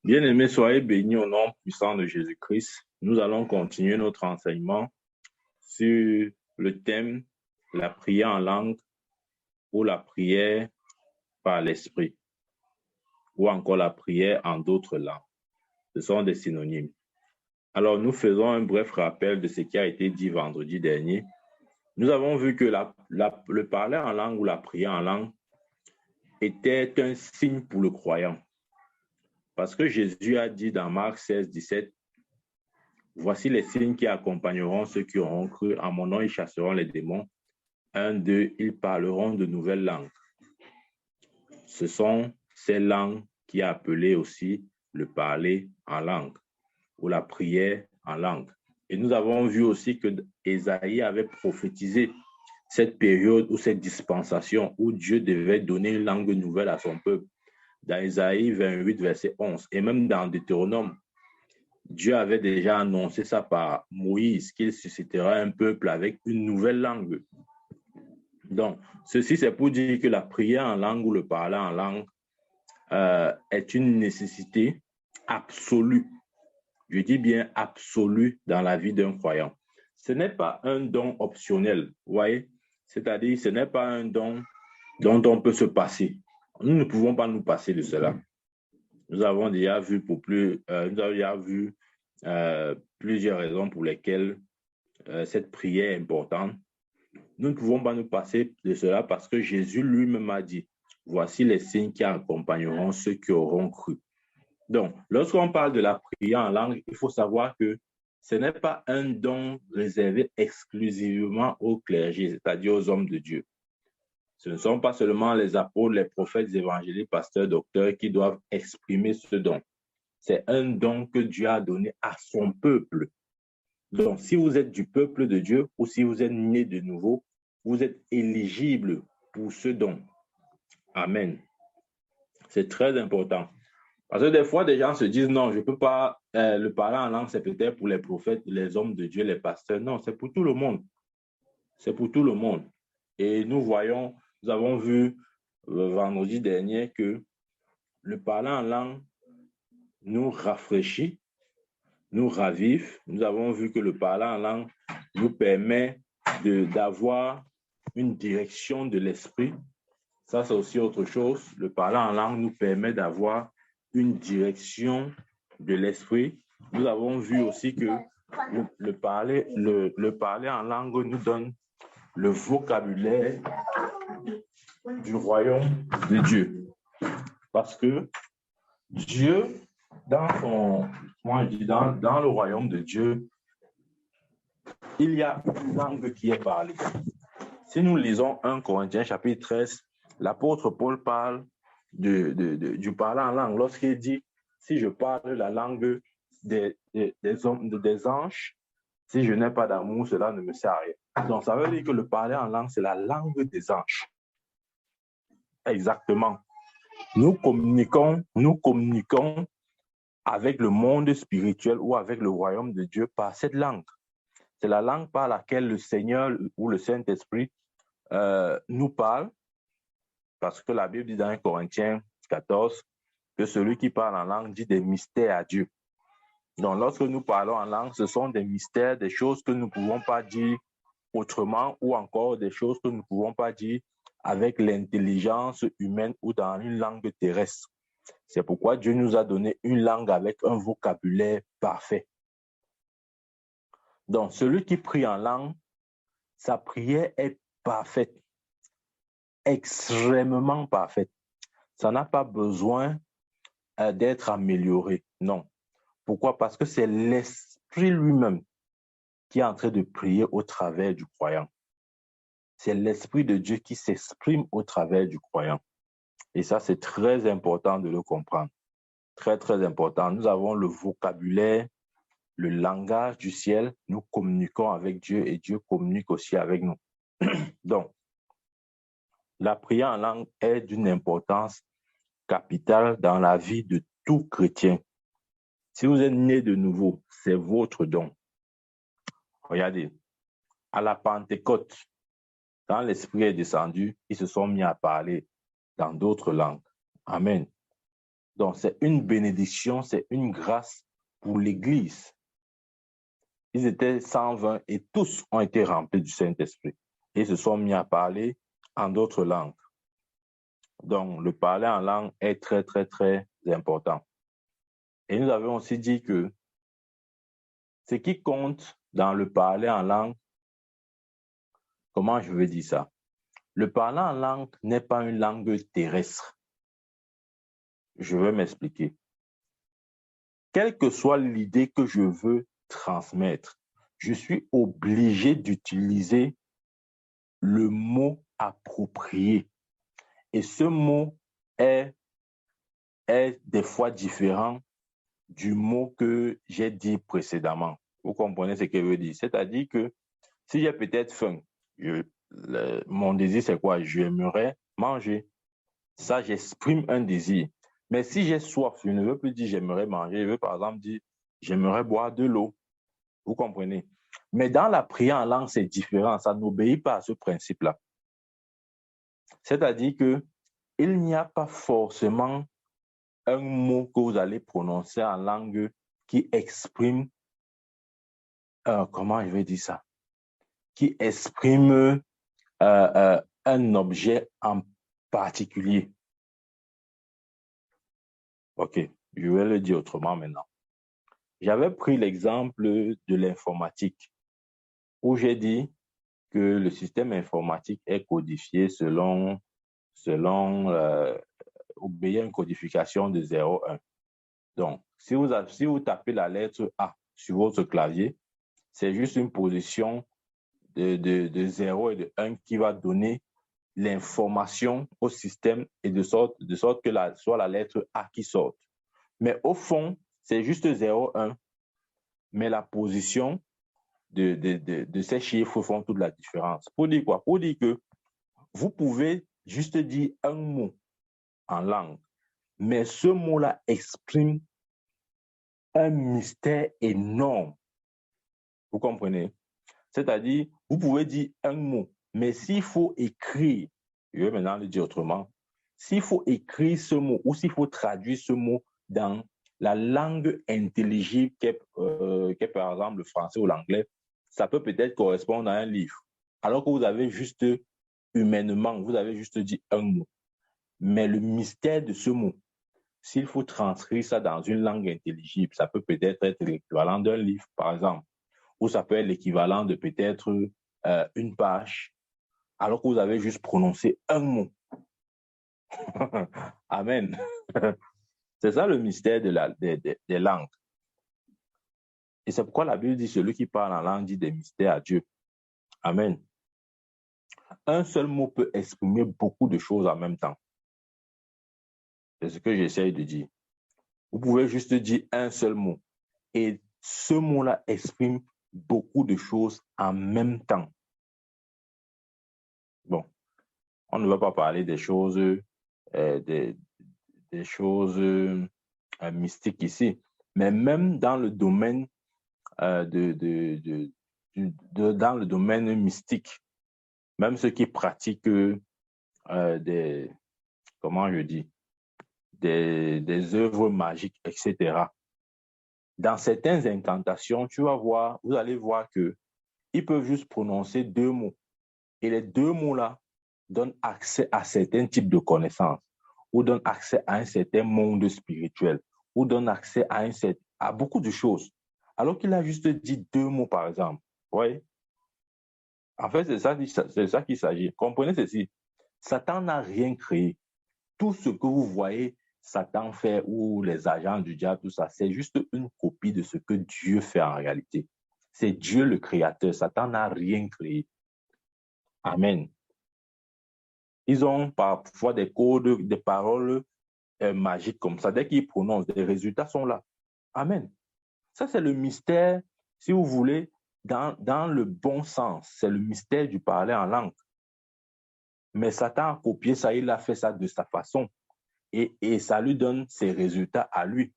Bien-aimés, soyez bénis au nom puissant de Jésus-Christ. Nous allons continuer notre enseignement sur le thème la prière en langue ou la prière par l'esprit ou encore la prière en d'autres langues. Ce sont des synonymes. Alors, nous faisons un bref rappel de ce qui a été dit vendredi dernier. Nous avons vu que le parler en langue ou la prière en langue était un signe pour le croyant. Parce que Jésus a dit dans Marc 16, 17, voici les signes qui accompagneront ceux qui auront cru. En mon nom, ils chasseront les démons. Un, deux, ils parleront de nouvelles langues. Ce sont ces langues qui est appelé aussi le parler en langue ou la prière en langue. Et nous avons vu aussi que Ésaïe avait prophétisé cette période ou cette dispensation où Dieu devait donner une langue nouvelle à son peuple. Dans Ésaïe 28, verset 11, et même dans Deutéronome, Dieu avait déjà annoncé ça par Moïse, qu'il suscitera un peuple avec une nouvelle langue. Donc, ceci, c'est pour dire que la prière en langue ou le parler en langue est une nécessité absolue. Je dis bien absolue dans la vie d'un croyant. Ce n'est pas un don optionnel, vous voyez? C'est-à-dire, ce n'est pas un don dont on peut se passer. Nous ne pouvons pas nous passer de cela. Nous avons déjà vu, plusieurs raisons pour lesquelles cette prière est importante. Nous ne pouvons pas nous passer de cela parce que Jésus lui-même a dit, voici les signes qui accompagneront ceux qui auront cru. Donc, lorsqu'on parle de la prière en langue, il faut savoir que ce n'est pas un don réservé exclusivement au clergé, c'est-à-dire aux hommes de Dieu. Ce ne sont pas seulement les apôtres, les prophètes, les évangélistes, pasteurs, docteurs qui doivent exprimer ce don. C'est un don que Dieu a donné à son peuple. Donc, si vous êtes du peuple de Dieu ou si vous êtes né de nouveau, vous êtes éligible pour ce don. Amen. C'est très important. Parce que des fois, des gens se disent, non, je ne peux pas le parler en langue, c'est peut-être pour les prophètes, les hommes de Dieu, les pasteurs. Non, c'est pour tout le monde. C'est pour tout le monde. Et nous avons vu vendredi dernier que le parler en langue nous rafraîchit, nous ravive. Nous avons vu que le parler en langue nous permet d'avoir une direction de l'esprit. Ça, c'est aussi autre chose. Le parler en langue nous permet d'avoir une direction de l'esprit. Nous avons vu aussi que le parler en langue nous donne le vocabulaire du royaume de Dieu. Parce que Dieu, dans le royaume de Dieu, il y a une langue qui est parlée. Si nous lisons 1 Corinthiens chapitre 13, l'apôtre Paul parle du parler en langue lorsqu'il dit, si je parle la langue des anges, si je n'ai pas d'amour, cela ne me sert à rien. Donc, ça veut dire que le parler en langue, c'est la langue des anges. Exactement. Nous communiquons avec le monde spirituel ou avec le royaume de Dieu par cette langue. C'est la langue par laquelle le Seigneur ou le Saint-Esprit nous parle, parce que la Bible dit dans 1 Corinthiens 14 que celui qui parle en langue dit des mystères à Dieu. Donc, lorsque nous parlons en langue, ce sont des mystères, des choses que nous ne pouvons pas dire autrement ou encore des choses que nous ne pouvons pas dire avec l'intelligence humaine ou dans une langue terrestre. C'est pourquoi Dieu nous a donné une langue avec un vocabulaire parfait. Donc, celui qui prie en langue, sa prière est parfaite, extrêmement parfaite. Ça n'a pas besoin d'être amélioré, non. Pourquoi? Parce que c'est l'Esprit lui-même qui est en train de prier au travers du croyant. C'est l'Esprit de Dieu qui s'exprime au travers du croyant. Et ça, c'est très important de le comprendre. Très, très important. Nous avons le vocabulaire, le langage du ciel. Nous communiquons avec Dieu et Dieu communique aussi avec nous. Donc, la prière en langue est d'une importance capitale dans la vie de tout chrétien. Si vous êtes né de nouveau, c'est votre don. Regardez, à la Pentecôte, quand l'Esprit est descendu, ils se sont mis à parler dans d'autres langues. Amen. Donc, c'est une bénédiction, c'est une grâce pour l'Église. Ils étaient 120 et tous ont été remplis du Saint-Esprit et se sont mis à parler en d'autres langues. Donc, le parler en langue est très, très, très important. Et nous avons aussi dit que ce qui compte dans le parler en langue, comment je veux dire ça? Le parler en langue n'est pas une langue terrestre. Je vais m'expliquer. Quelle que soit l'idée que je veux transmettre, je suis obligé d'utiliser le mot approprié. Et ce mot est des fois différent du mot que j'ai dit précédemment. Vous comprenez ce que je veux dire? C'est-à-dire que si j'ai peut-être faim, mon désir, c'est quoi? J'aimerais manger. Ça, j'exprime un désir. Mais si j'ai soif, je ne veux plus dire j'aimerais manger. Je veux par exemple dire j'aimerais boire de l'eau. Vous comprenez? Mais dans la prière en langue, c'est différent. Ça n'obéit pas à ce principe-là. C'est-à-dire que il n'y a pas forcément un mot que vous allez prononcer en langue qui exprime, comment je vais dire ça, qui exprime un objet en particulier. OK, je vais le dire autrement maintenant. J'avais pris l'exemple de l'informatique où j'ai dit que le système informatique est codifié selon obéir à une codification de 0,1. Donc, si vous tapez la lettre A sur votre clavier, c'est juste une position de 0 et de 1 qui va donner l'information au système et de sorte que soit la lettre A qui sorte. Mais au fond, c'est juste 0, 1, mais la position de ces chiffres font toute la différence. Pour dire quoi? Pour dire que vous pouvez juste dire un mot en langue, mais ce mot-là exprime un mystère énorme. Vous comprenez? C'est-à-dire, vous pouvez dire un mot, mais s'il faut écrire, je vais maintenant le dire autrement, s'il faut écrire ce mot ou s'il faut traduire ce mot dans la langue intelligible qu'est par exemple le français ou l'anglais, ça peut peut-être correspondre à un livre. Alors que vous avez juste humainement, vous avez juste dit un mot. Mais le mystère de ce mot, s'il faut transcrire ça dans une langue intelligible, ça peut peut-être être l'équivalent d'un livre, par exemple, ou ça peut être l'équivalent de peut-être une page, alors que vous avez juste prononcé un mot. Amen. C'est ça le mystère des langues. Et c'est pourquoi la Bible dit celui qui parle en langue dit des mystères à Dieu. Amen. Un seul mot peut exprimer beaucoup de choses en même temps. C'est ce que j'essaye de dire. Vous pouvez juste dire un seul mot. Et ce mot-là exprime beaucoup de choses en même temps. Bon, on ne va pas parler des choses, des choses mystiques ici, mais même dans le domaine dans le domaine mystique, même ceux qui pratiquent comment je dis, des œuvres magiques, etc. Dans certaines incantations, vous allez voir que ils peuvent juste prononcer deux mots. Et les deux mots-là donnent accès à certains types de connaissances, ou donnent accès à un certain monde spirituel, ou donnent accès à beaucoup de choses. Alors qu'il a juste dit deux mots, par exemple. Oui. En fait, c'est ça qu'il s'agit. Comprenez ceci. Satan n'a rien créé. Tout ce que vous voyez Satan fait ou les agents du diable, tout ça, c'est juste une copie de ce que Dieu fait en réalité. C'est Dieu le créateur. Satan n'a rien créé. Amen. Ils ont parfois des codes, des paroles magiques comme ça. Dès qu'ils prononcent, les résultats sont là. Amen. Ça, c'est le mystère, si vous voulez, dans le bon sens. C'est le mystère du parler en langue. Mais Satan a copié ça, il a fait ça de sa façon. Et ça lui donne ses résultats à lui.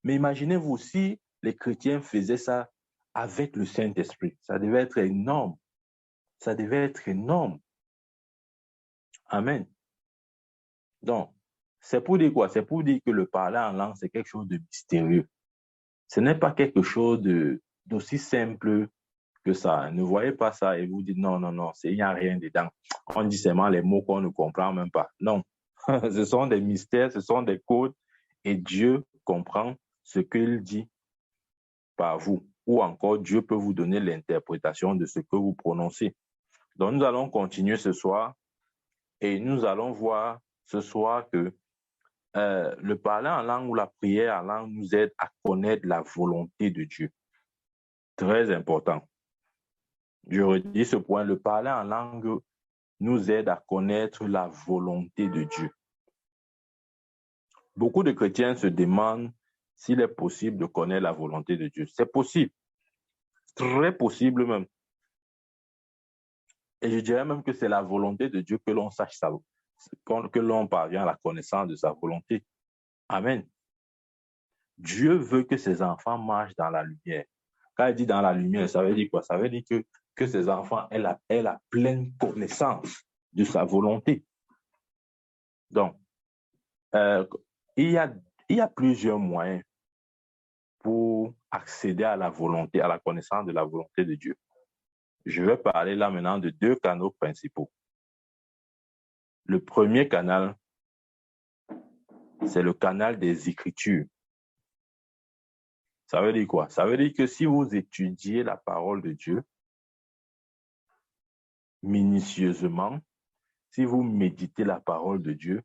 Mais imaginez-vous, si les chrétiens faisaient ça avec le Saint-Esprit, ça devait être énorme. Ça devait être énorme. Amen. Donc, C'est pour dire quoi? C'est pour dire que le parler en langue, c'est quelque chose de mystérieux. Ce n'est pas quelque chose d'aussi simple que ça. Ne voyez pas ça et vous dites non, non, non, il n'y a rien dedans. On dit seulement les mots qu'on ne comprend même pas. Non, ce sont des mystères, ce sont des codes et Dieu comprend ce qu'il dit par vous. Ou encore, Dieu peut vous donner l'interprétation de ce que vous prononcez. Donc, nous allons continuer ce soir et nous allons voir ce soir que le parler en langue ou la prière en langue nous aide à connaître la volonté de Dieu. Très important. Je redis ce point, le parler en langue nous aide à connaître la volonté de Dieu. Beaucoup de chrétiens se demandent s'il est possible de connaître la volonté de Dieu. C'est possible, très possible même. Et je dirais même que c'est la volonté de Dieu que l'on sache ça, que l'on parvient à la connaissance de sa volonté. Amen. Dieu veut que ses enfants marchent dans la lumière. Quand il dit dans la lumière, ça veut dire quoi? Ça veut dire que ses enfants aient la pleine connaissance de sa volonté. Donc, il y a plusieurs moyens pour accéder à la volonté, à la connaissance de la volonté de Dieu. Je vais parler là maintenant de 2 canaux principaux. Le premier canal, c'est le canal des Écritures. Ça veut dire quoi? Ça veut dire que si vous étudiez la parole de Dieu minutieusement, si vous méditez la parole de Dieu,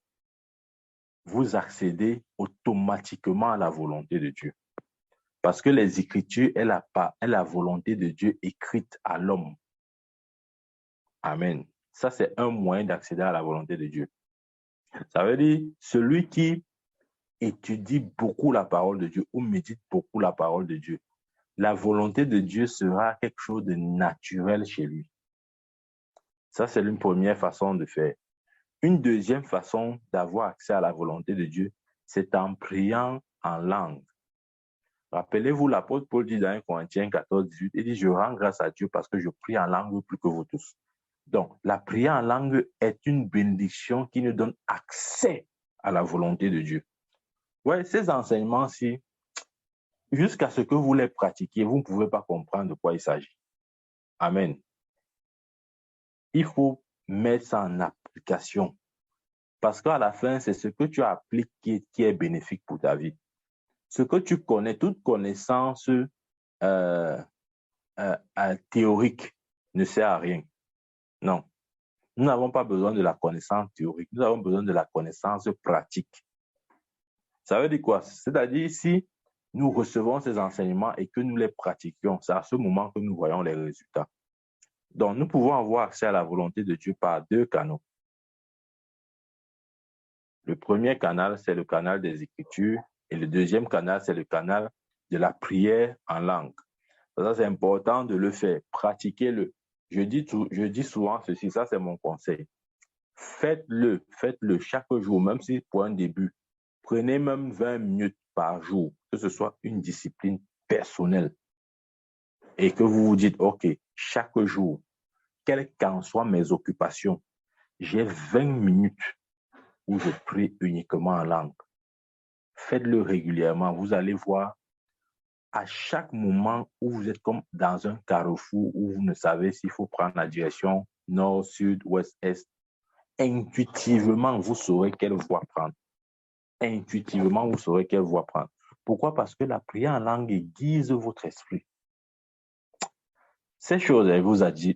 vous accédez automatiquement à la volonté de Dieu. Parce que les Écritures est la volonté de Dieu écrite à l'homme. Amen. Ça, c'est un moyen d'accéder à la volonté de Dieu. Ça veut dire, celui qui étudie beaucoup la parole de Dieu ou médite beaucoup la parole de Dieu, la volonté de Dieu sera quelque chose de naturel chez lui. Ça, c'est une première façon de faire. Une deuxième façon d'avoir accès à la volonté de Dieu, c'est en priant en langue. Rappelez-vous, l'apôtre Paul dit dans 1 Corinthiens 14, 18, il dit, je rends grâce à Dieu parce que je prie en langue plus que vous tous. Donc, la prière en langue est une bénédiction qui nous donne accès à la volonté de Dieu. Ouais, ces enseignements-ci, jusqu'à ce que vous les pratiquiez, vous ne pouvez pas comprendre de quoi il s'agit. Amen. Il faut mettre ça en application. Parce qu'à la fin, c'est ce que tu appliques qui est bénéfique pour ta vie. Ce que tu connais, toute connaissance théorique ne sert à rien. Non. Nous n'avons pas besoin de la connaissance théorique. Nous avons besoin de la connaissance pratique. Ça veut dire quoi? C'est-à-dire, si nous recevons ces enseignements et que nous les pratiquions, c'est à ce moment que nous voyons les résultats. Donc, nous pouvons avoir accès à la volonté de Dieu par 2 canaux. Le premier canal, c'est le canal des Écritures et le deuxième canal, c'est le canal de la prière en langue. Ça, c'est important de le faire. Pratiquez-le. Je dis souvent ceci, ça, c'est mon conseil. Faites-le chaque jour, même si pour un début. Prenez même 20 minutes par jour, que ce soit une discipline personnelle. Et que vous vous dites, OK, chaque jour, quelles qu'en soient mes occupations, j'ai 20 minutes où je prie uniquement en langue. Faites-le régulièrement. Vous allez voir, à chaque moment où vous êtes comme dans un carrefour où vous ne savez s'il faut prendre la direction nord, sud, ouest, est, intuitivement, vous saurez quelle voie prendre. Intuitivement, vous saurez quelle voie prendre. Pourquoi? Parce que la prière en langue aiguise votre esprit. Ces choses, je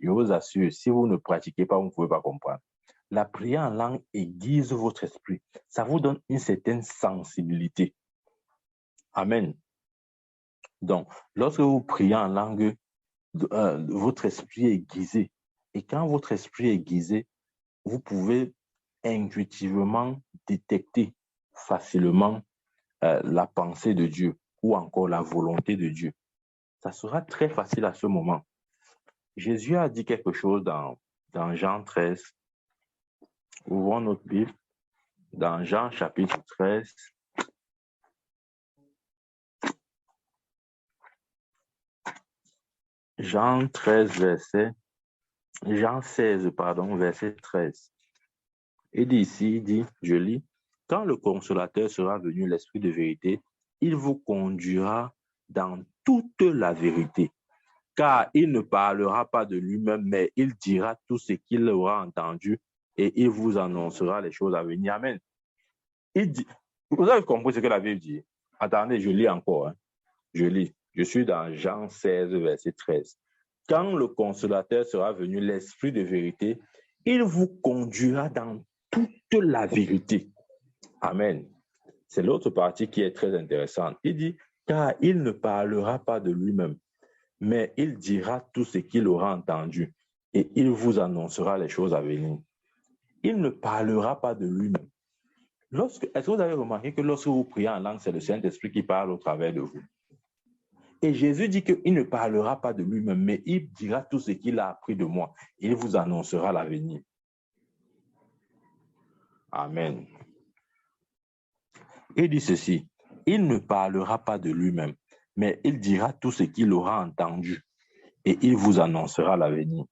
vous assure, si vous ne pratiquez pas, vous ne pouvez pas comprendre. La prière en langue aiguise votre esprit. Ça vous donne une certaine sensibilité. Amen. Donc, lorsque vous priez en langue, votre esprit est aiguisé. Et quand votre esprit est aiguisé, vous pouvez intuitivement détecter facilement la pensée de Dieu ou encore la volonté de Dieu. Ça sera très facile à ce moment. Jésus a dit quelque chose dans Jean 13. Ouvrons notre Bible. Dans Jean chapitre 13. Jean 16, verset 13. Il dit ici, je lis, Quand le consolateur sera venu, l'Esprit de vérité, il vous conduira dans toute la vérité, car il ne parlera pas de lui-même, mais il dira tout ce qu'il aura entendu et il vous annoncera les choses à venir. Amen. Il dit, vous avez compris ce que la Bible dit? Attendez, je lis encore. Je lis. Je suis dans Jean 16, verset 13. Quand le consolateur sera venu, l'Esprit de vérité, il vous conduira dans toute la vérité. Amen. C'est l'autre partie qui est très intéressante. Il dit, car il ne parlera pas de lui-même, mais il dira tout ce qu'il aura entendu et il vous annoncera les choses à venir. Il ne parlera pas de lui-même. Est-ce que vous avez remarqué que lorsque vous priez en langue, c'est le Saint-Esprit qui parle au travers de vous? Et Jésus dit qu'il ne parlera pas de lui-même, mais il dira tout ce qu'il a appris de moi. Il vous annoncera l'avenir. Amen. Il dit ceci, il ne parlera pas de lui-même, mais il dira tout ce qu'il aura entendu et il vous annoncera l'avenir.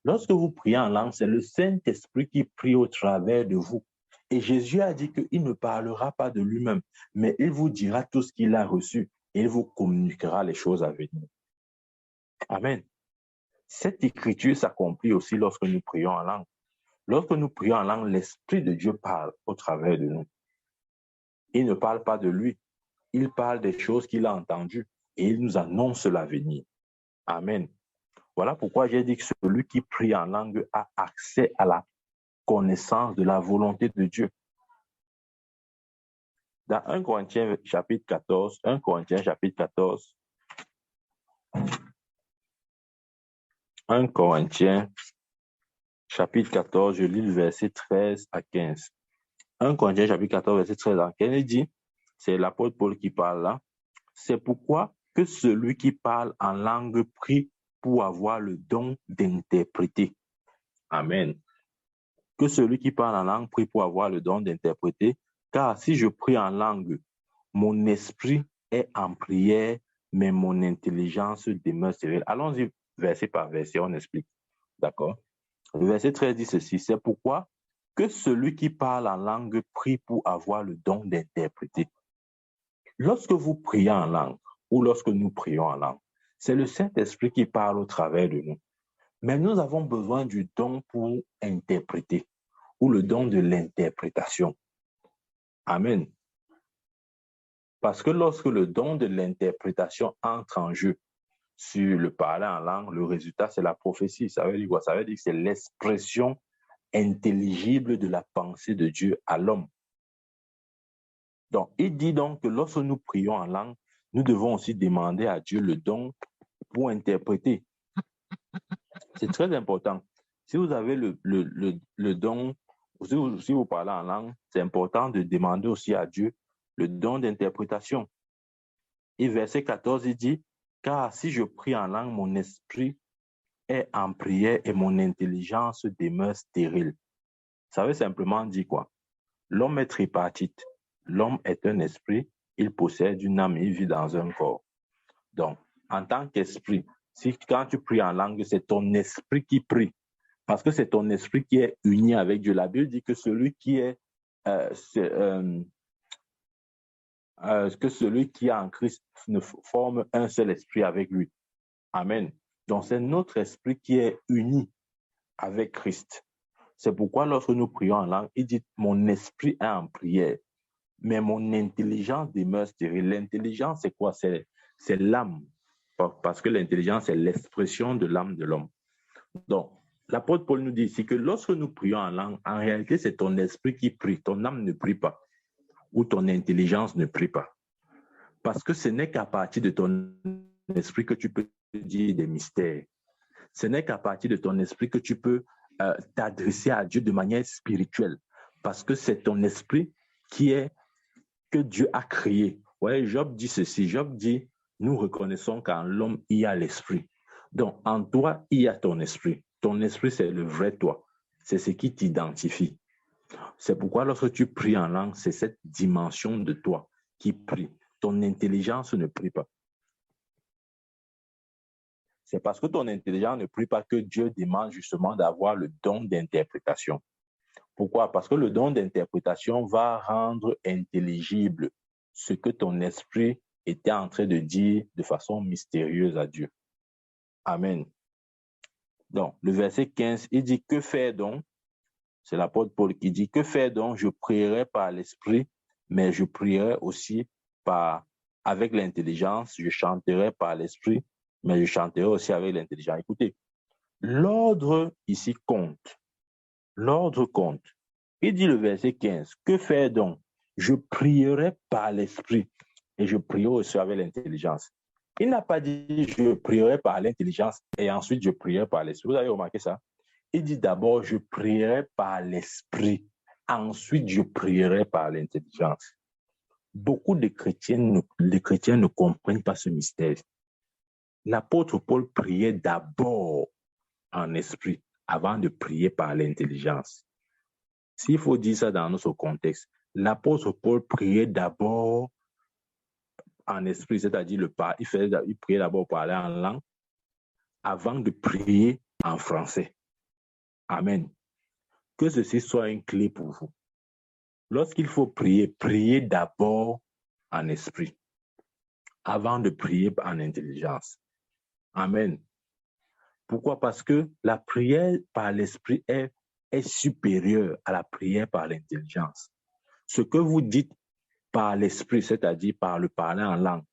Lorsque vous priez en langue, c'est le Saint-Esprit qui prie au travers de vous. Et Jésus a dit qu'il ne parlera pas de lui-même, mais il vous dira tout ce qu'il a reçu et il vous communiquera les choses à venir. Amen. Cette écriture s'accomplit aussi lorsque nous prions en langue. Lorsque nous prions en langue, l'Esprit de Dieu parle au travers de nous. Il ne parle pas de lui, il parle des choses qu'il a entendues et il nous annonce l'avenir. Amen. Voilà pourquoi j'ai dit que celui qui prie en langue a accès à la connaissance de la volonté de Dieu. Dans 1 Corinthiens chapitre 14, 1 Corinthiens chapitre 14, 1 Corinthiens chapitre 14, je lis le verset 13 à 15. 1 Corinthiens chapitre 14, verset 13 à 15, il dit, c'est l'apôtre Paul qui parle là, c'est pourquoi que celui qui parle en langue prie pour avoir le don d'interpréter. Amen. Que celui qui parle en langue prie pour avoir le don d'interpréter, car si je prie en langue, mon esprit est en prière, mais mon intelligence demeure stérile. Allons-y verset par verset, on explique. D'accord? Le verset 13 dit ceci, c'est pourquoi que celui qui parle en langue prie pour avoir le don d'interpréter. Lorsque vous priez en langue, ou lorsque nous prions en langue, c'est le Saint-Esprit qui parle au travers de nous. Mais nous avons besoin du don pour interpréter, ou le don de l'interprétation. Amen. Parce que lorsque le don de l'interprétation entre en jeu sur le parler en langue, le résultat, c'est la prophétie. Ça veut dire quoi? Ça veut dire que c'est l'expression intelligible de la pensée de Dieu à l'homme. Donc, il dit donc que lorsque nous prions en langue, nous devons aussi demander à Dieu le don pour interpréter. C'est très important. Si vous avez le don, si vous parlez en langue, c'est important de demander aussi à Dieu le don d'interprétation. Et verset 14, il dit, car si je prie en langue, mon esprit est en prière et mon intelligence demeure stérile. Ça veut simplement dire quoi? L'homme est tripartite. L'homme est un esprit, il possède une âme, il vit dans un corps. Donc, en tant qu'esprit, quand tu pries en langue, c'est ton esprit qui prie. Parce que c'est ton esprit qui est uni avec Dieu. La Bible dit que celui qui est en Christ ne forme un seul esprit avec lui. Amen. Donc, c'est notre esprit qui est uni avec Christ. C'est pourquoi lorsque nous prions en langue, il dit, mon esprit est en prière, mais mon intelligence demeure stérile. L'intelligence, c'est quoi? C'est l'âme. Parce que l'intelligence, c'est l'expression de l'âme de l'homme. Donc, l'apôtre Paul nous dit ici que lorsque nous prions en langue, en réalité, c'est ton esprit qui prie. Ton âme ne prie pas. Ou ton intelligence ne prie pas. Parce que ce n'est qu'à partir de ton esprit que tu peux dire des mystères. Ce n'est qu'à partir de ton esprit que tu peux t'adresser à Dieu de manière spirituelle. Parce que c'est ton esprit que Dieu a créé. Ouais, Job dit ceci. Job dit, nous reconnaissons qu'en l'homme, il y a l'esprit. Donc, en toi, il y a ton esprit. Ton esprit, c'est le vrai toi. C'est ce qui t'identifie. C'est pourquoi lorsque tu pries en langue, c'est cette dimension de toi qui prie. Ton intelligence ne prie pas. C'est parce que ton intelligence ne prie pas que Dieu demande justement d'avoir le don d'interprétation. Pourquoi? Parce que le don d'interprétation va rendre intelligible ce que ton esprit était en train de dire de façon mystérieuse à Dieu. Amen. Donc, le verset 15, il dit, que faire donc? C'est l'apôtre Paul qui dit, que faire donc? Je prierai par l'esprit, mais je prierai aussi avec l'intelligence. Je chanterai par l'esprit, mais je chanterai aussi avec l'intelligence. Écoutez, l'ordre ici compte. L'ordre compte. Il dit le verset 15, que faire donc? Je prierai par l'esprit et je prierai aussi avec l'intelligence. Il n'a pas dit je prierai par l'intelligence et ensuite je prierai par l'esprit. Vous avez remarqué ça? Il dit d'abord je prierai par l'esprit, ensuite je prierai par l'intelligence. Beaucoup de chrétiens ne comprennent pas ce mystère. L'apôtre Paul priait d'abord en esprit avant de prier par l'intelligence. S'il faut dire ça dans notre contexte, l'apôtre Paul priait d'abord en esprit, c'est-à-dire il priait d'abord parler en langue avant de prier en français. Amen. Que ceci soit une clé pour vous. Lorsqu'il faut prier, priez d'abord en esprit avant de prier en intelligence. Amen. Pourquoi? Parce que la prière par l'esprit est supérieure à la prière par l'intelligence. Ce que vous dites par l'esprit, c'est-à-dire par le parler en langue,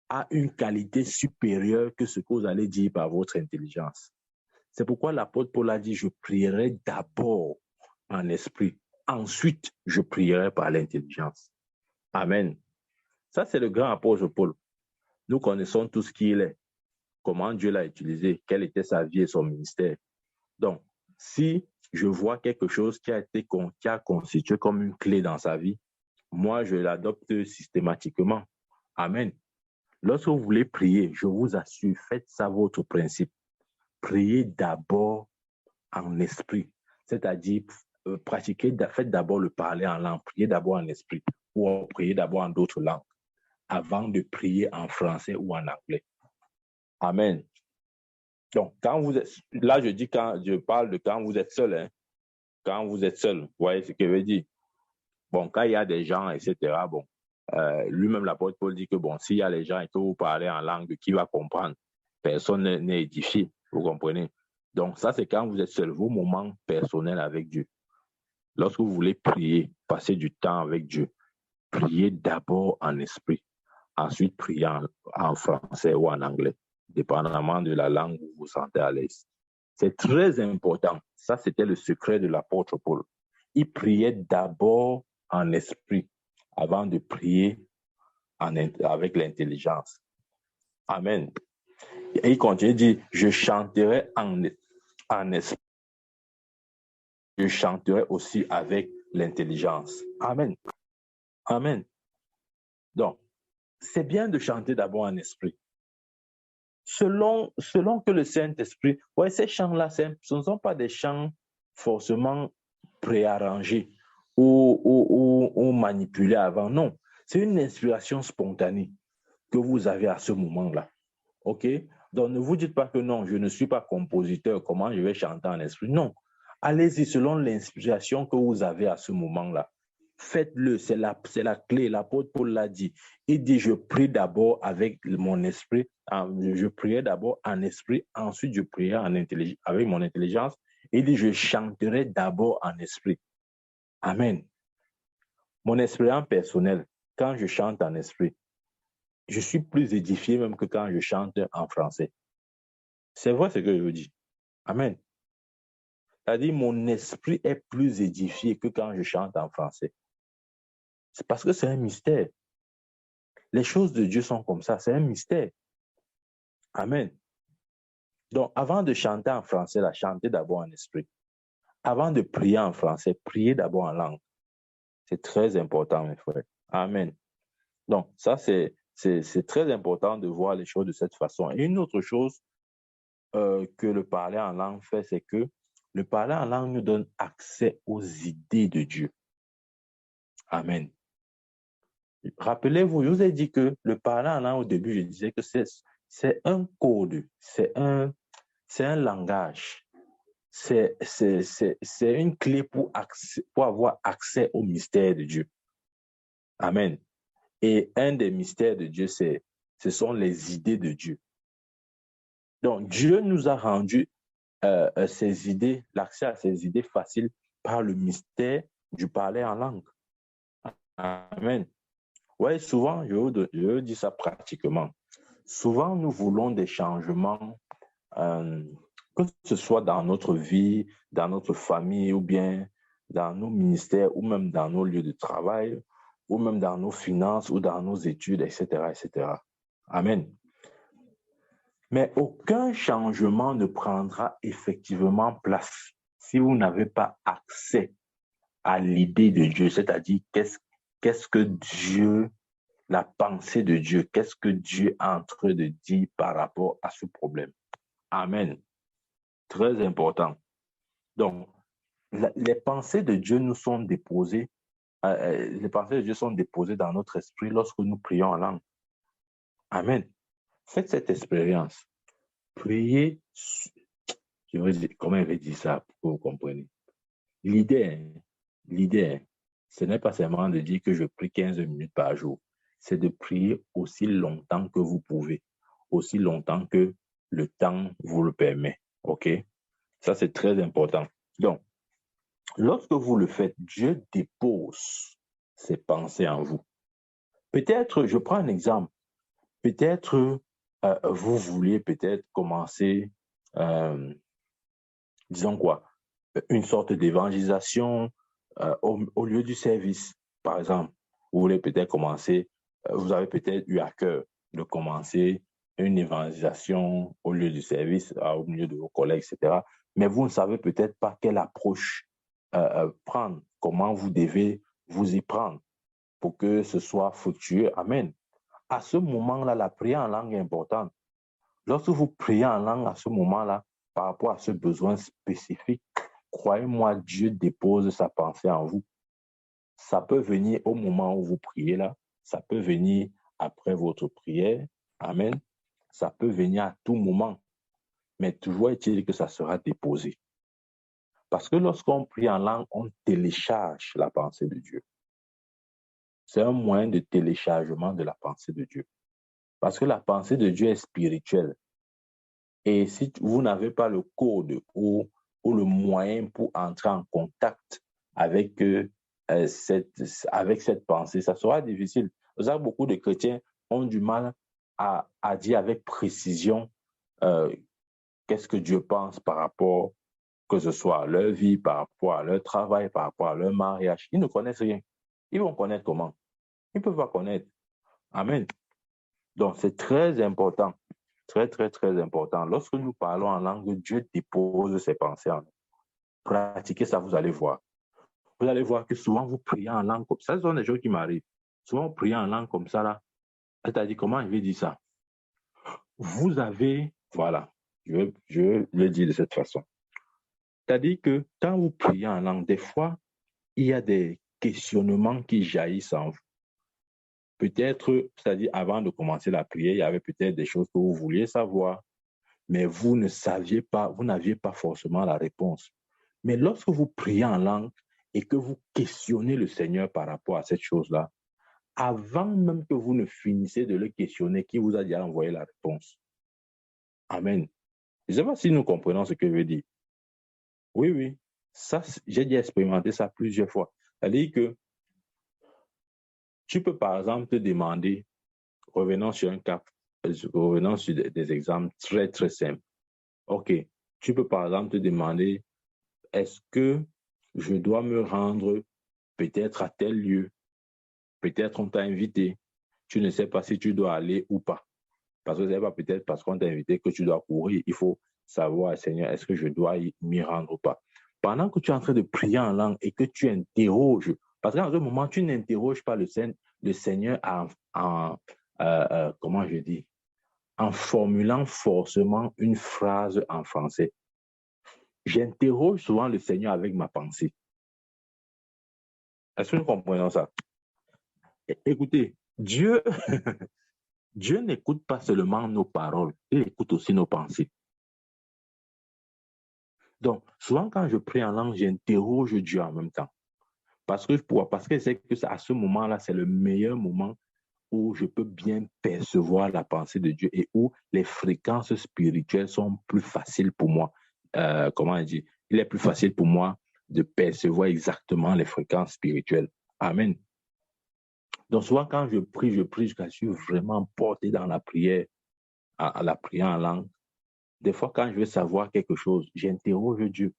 a une qualité supérieure que ce que vous allez dire par votre intelligence. C'est pourquoi l'apôtre Paul a dit, je prierai d'abord en esprit, ensuite je prierai par l'intelligence. Amen. Ça, c'est le grand apôtre Paul. Nous connaissons tout ce qu'il est, comment Dieu l'a utilisé, quelle était sa vie et son ministère. Donc, si je vois quelque chose qui a constitué comme une clé dans sa vie, moi, je l'adopte systématiquement. Amen. Lorsque vous voulez prier, je vous assure, faites ça votre principe. Priez d'abord en esprit, c'est-à-dire faites d'abord le parler en langue, priez d'abord en esprit ou priez d'abord en d'autres langues avant de prier en français ou en anglais. Amen. Donc, là je parle de quand vous êtes seul, hein. Quand vous êtes seul, vous voyez ce que je veux dire? Bon, quand il y a des gens, etc., bon, lui-même, l'apôtre Paul dit que, bon, s'il y a les gens et que vous parlez en langue, qui va comprendre? Personne n'est édifié, vous comprenez? Donc, ça, c'est quand vous êtes seul, vos moments personnels avec Dieu. Lorsque vous voulez prier, passer du temps avec Dieu, priez d'abord en esprit, ensuite priez en français ou en anglais, dépendamment de la langue où vous vous sentez à l'aise. C'est très important. Ça, c'était le secret de l'apôtre Paul. Il priait d'abord en esprit avant de prier avec l'intelligence. Amen. Et il continue de dire, je chanterai en esprit. Je chanterai aussi avec l'intelligence. Amen. Amen. Donc, c'est bien de chanter d'abord en esprit. Selon que le Saint-Esprit, ouais, ces chants-là, ce ne sont pas des chants forcément préarrangés ou manipulés avant. Non, c'est une inspiration spontanée que vous avez à ce moment-là. OK? Donc, ne vous dites pas que non, je ne suis pas compositeur, comment je vais chanter en esprit? Non. Allez-y selon l'inspiration que vous avez à ce moment-là. Faites-le, c'est la clé. L'apôtre Paul l'a dit. Il dit, je prie d'abord avec mon esprit, je priais d'abord en esprit, ensuite je priais avec mon intelligence. Il dit, je chanterai d'abord en esprit. Amen. Mon expérience personnelle, quand je chante en esprit, je suis plus édifié même que quand je chante en français. C'est vrai ce que je vous dis. Amen. C'est-à-dire, mon esprit est plus édifié que quand je chante en français. C'est parce que c'est un mystère. Les choses de Dieu sont comme ça, c'est un mystère. Amen. Donc, avant de chanter en français, chantez d'abord en esprit. Avant de prier en français, priez d'abord en langue. C'est très important, mes frères. Amen. Donc, ça, c'est très important de voir les choses de cette façon. Et une autre chose que le parler en langue fait, c'est que le parler en langue nous donne accès aux idées de Dieu. Amen. Rappelez-vous, je vous ai dit que le parler en langue, au début, je disais que c'est un code, c'est un langage. c'est une clé pour avoir accès au mystère de Dieu. Amen. Et un des mystères de Dieu, ce sont les idées de Dieu. Donc, Dieu nous a rendu ces idées, l'accès à ces idées faciles par le mystère du parler en langue. Amen. Oui, souvent, je dis ça pratiquement. Souvent, nous voulons des changements, que ce soit dans notre vie, dans notre famille, ou bien dans nos ministères, ou même dans nos lieux de travail, ou même dans nos finances, ou dans nos études, etc., etc. Amen. Mais aucun changement ne prendra effectivement place si vous n'avez pas accès à l'idée de Dieu, c'est-à-dire qu'est-ce que Dieu, la pensée de Dieu, qu'est-ce que Dieu est en train de dire par rapport à ce problème. Amen. Très important. Donc, les pensées de Dieu nous sont déposées, les pensées de Dieu sont déposées dans notre esprit lorsque nous prions en langue. Amen. Faites cette expérience. Priez, comment il veut dire ça pour que vous compreniez. L'idée, ce n'est pas seulement de dire que je prie 15 minutes par jour, c'est de prier aussi longtemps que vous pouvez, aussi longtemps que le temps vous le permet. OK? Ça, c'est très important. Donc, lorsque vous le faites, Dieu dépose ses pensées en vous. Peut-être, je prends un exemple, peut-être vous vouliez peut-être commencer, disons quoi, une sorte d'évangélisation au lieu du service, par exemple. Vous voulez peut-être commencer, vous avez peut-être eu à cœur de commencer une évangélisation au lieu du service, au milieu de vos collègues, etc. Mais vous ne savez peut-être pas quelle approche prendre, comment vous devez vous y prendre pour que ce soit fructueux. Amen. À ce moment-là, la prière en langue est importante. Lorsque vous priez en langue à ce moment-là, par rapport à ce besoin spécifique, croyez-moi, Dieu dépose sa pensée en vous. Ça peut venir au moment où vous priez là, ça peut venir après votre prière. Amen. Ça peut venir à tout moment, mais toujours est-il que ça sera déposé. Parce que lorsqu'on prie en langue, on télécharge la pensée de Dieu. C'est un moyen de téléchargement de la pensée de Dieu. Parce que la pensée de Dieu est spirituelle. Et si vous n'avez pas le code ou le moyen pour entrer en contact avec, cette pensée, ça sera difficile. Vous savez, beaucoup de chrétiens ont du mal à dire avec précision qu'est-ce que Dieu pense par rapport, que ce soit à leur vie, par rapport à leur travail, par rapport à leur mariage. Ils ne connaissent rien. Ils vont connaître comment? Ils ne peuvent pas connaître. Amen. Donc, c'est très important. Très, très, très important. Lorsque nous parlons en langue, Dieu dépose ses pensées en nous. Pratiquez ça, vous allez voir. Vous allez voir que souvent, vous priez en langue comme ça. Ce sont des choses qui m'arrivent. Souvent, vous priez en langue comme ça, là. C'est-à-dire, comment je vais dire ça? Vous avez, voilà, je vais le dire de cette façon. C'est-à-dire que quand vous priez en langue, des fois, il y a des questionnements qui jaillissent en vous. Peut-être, c'est-à-dire, avant de commencer la prière, il y avait peut-être des choses que vous vouliez savoir, mais vous ne saviez pas, vous n'aviez pas forcément la réponse. Mais lorsque vous priez en langue et que vous questionnez le Seigneur par rapport à cette chose-là, avant même que vous ne finissez de le questionner, qui vous a déjà envoyé la réponse. Amen. Je ne sais pas si nous comprenons ce que je veux dire. Oui, oui. Ça, j'ai déjà expérimenté ça plusieurs fois. C'est-à-dire que tu peux, par exemple, te demander, revenons sur un cas, revenons sur des exemples très, très simples. OK. Tu peux, par exemple, te demander, est-ce que je dois me rendre peut-être à tel lieu? Peut-être on t'a invité. Tu ne sais pas si tu dois aller ou pas. Parce que ce n'est pas peut-être parce qu'on t'a invité que tu dois courir. Il faut savoir, Seigneur, est-ce que je dois m'y rendre ou pas? Pendant que tu es en train de prier en langue et que tu interroges, parce qu'en ce moment, tu n'interroges pas le Seigneur comment je dis, en formulant forcément une phrase en français. J'interroge souvent le Seigneur avec ma pensée. Est-ce que nous comprenons ça? Écoutez, Dieu, Dieu n'écoute pas seulement nos paroles, il écoute aussi nos pensées. Donc, souvent quand je prie en langue, j'interroge Dieu en même temps. Parce que c'est que à ce moment-là, c'est le meilleur moment où je peux bien percevoir la pensée de Dieu et où les fréquences spirituelles sont plus faciles pour moi. Comment dire? Il est plus facile pour moi de percevoir exactement les fréquences spirituelles. Amen. Donc souvent quand je prie, je suis vraiment porté dans la prière, à la prière en langue. Des fois, quand je veux savoir quelque chose, j'interroge Dieu.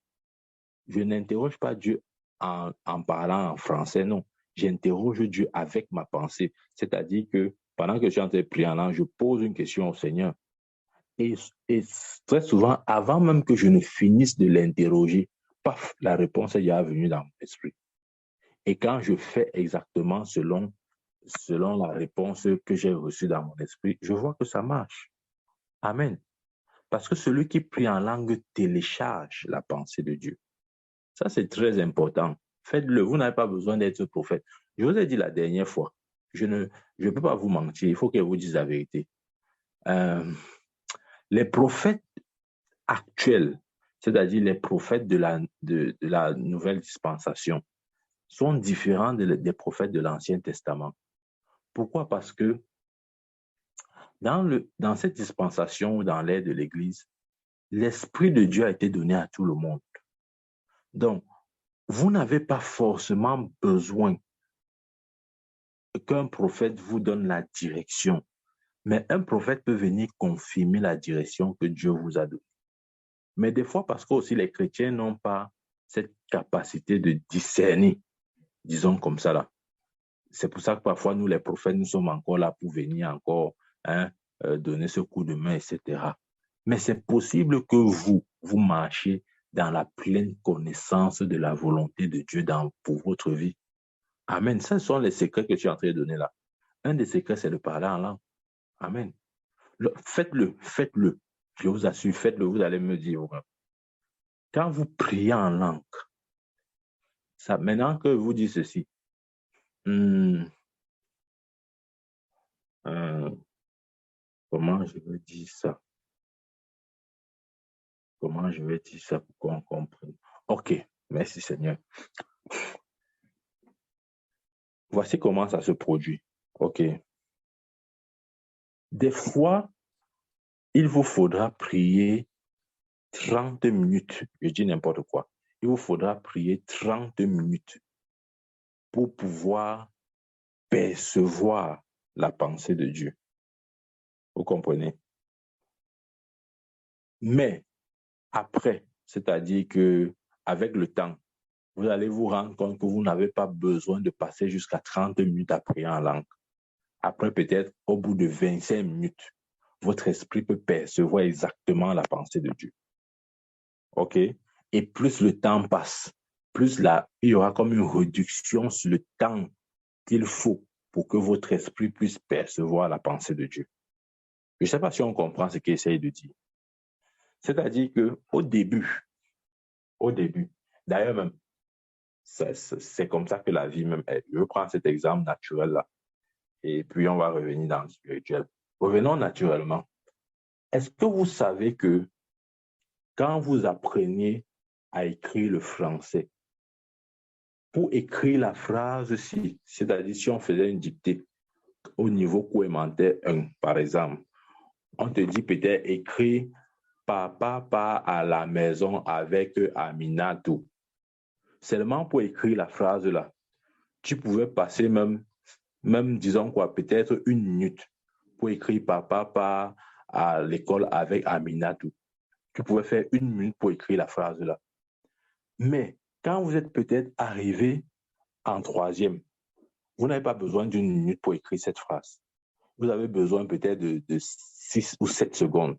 Je n'interroge pas Dieu en parlant en français, non. J'interroge Dieu avec ma pensée. C'est-à-dire que pendant que je suis en train de prier en langue, je pose une question au Seigneur. Et, et très souvent, avant même que je ne finisse de l'interroger, paf, la réponse est déjà venue dans mon esprit. Et quand je fais exactement selon la réponse que j'ai reçue dans mon esprit, je vois que ça marche. Amen. Parce que celui qui prie en langue télécharge la pensée de Dieu. Ça, c'est très important. Faites-le. Vous n'avez pas besoin d'être prophète. Je vous ai dit la dernière fois, je ne peux pas vous mentir. Il faut que je vous dise la vérité. Les prophètes actuels, c'est-à-dire les prophètes de la nouvelle dispensation, sont différents des prophètes de l'Ancien Testament. Pourquoi? Parce que dans cette dispensation ou dans l'ère de l'Église, l'Esprit de Dieu a été donné à tout le monde. Donc, vous n'avez pas forcément besoin qu'un prophète vous donne la direction, mais un prophète peut venir confirmer la direction que Dieu vous a donnée. Mais des fois, parce que aussi les chrétiens n'ont pas cette capacité de discerner, disons comme ça là. C'est pour ça que parfois, nous, les prophètes, nous sommes encore là pour venir encore donner ce coup de main, etc. Mais c'est possible que vous marchiez dans la pleine connaissance de la volonté de Dieu pour votre vie. Amen. Ce sont les secrets que tu es en train de donner là. Un des secrets, c'est de parler en langue. Amen. Faites-le. Je vous assure, faites-le. Vous allez me dire. Quand vous priez en langue, maintenant que vous dites ceci, comment je vais dire ça? Comment je vais dire ça pour qu'on comprenne? OK, merci Seigneur. Voici comment ça se produit. OK. Des fois, il vous faudra prier 30 minutes. Je dis n'importe quoi. Il vous faudra prier 30 minutes pour pouvoir percevoir la pensée de Dieu. Vous comprenez? Mais après, c'est-à-dire que avec le temps, vous allez vous rendre compte que vous n'avez pas besoin de passer jusqu'à 30 minutes à prier en langue. Après, peut-être, au bout de 25 minutes, votre esprit peut percevoir exactement la pensée de Dieu. OK? Et plus le temps passe, il y aura comme une réduction sur le temps qu'il faut pour que votre esprit puisse percevoir la pensée de Dieu. Je ne sais pas si on comprend ce qu'il essaye de dire. C'est-à-dire qu'au début, d'ailleurs même, c'est comme ça que la vie même est. Je prends cet exemple naturel-là. Et puis, on va revenir dans le spirituel. Revenons naturellement. Est-ce que vous savez que quand vous apprenez à écrire le français, pour écrire la phrase-ci, c'est-à-dire si on faisait une dictée au niveau coémentaire 1, par exemple, on te dit peut-être écrire papa part à la maison avec Aminatou. Seulement pour écrire la phrase-là, tu pouvais passer même disons quoi, peut-être 1 minute pour écrire papa part à l'école avec Aminatou. Tu pouvais faire 1 minute pour écrire la phrase-là. Mais quand vous êtes peut-être arrivé en 3e, vous n'avez pas besoin d'1 minute pour écrire cette phrase. Vous avez besoin peut-être de 6 ou 7 secondes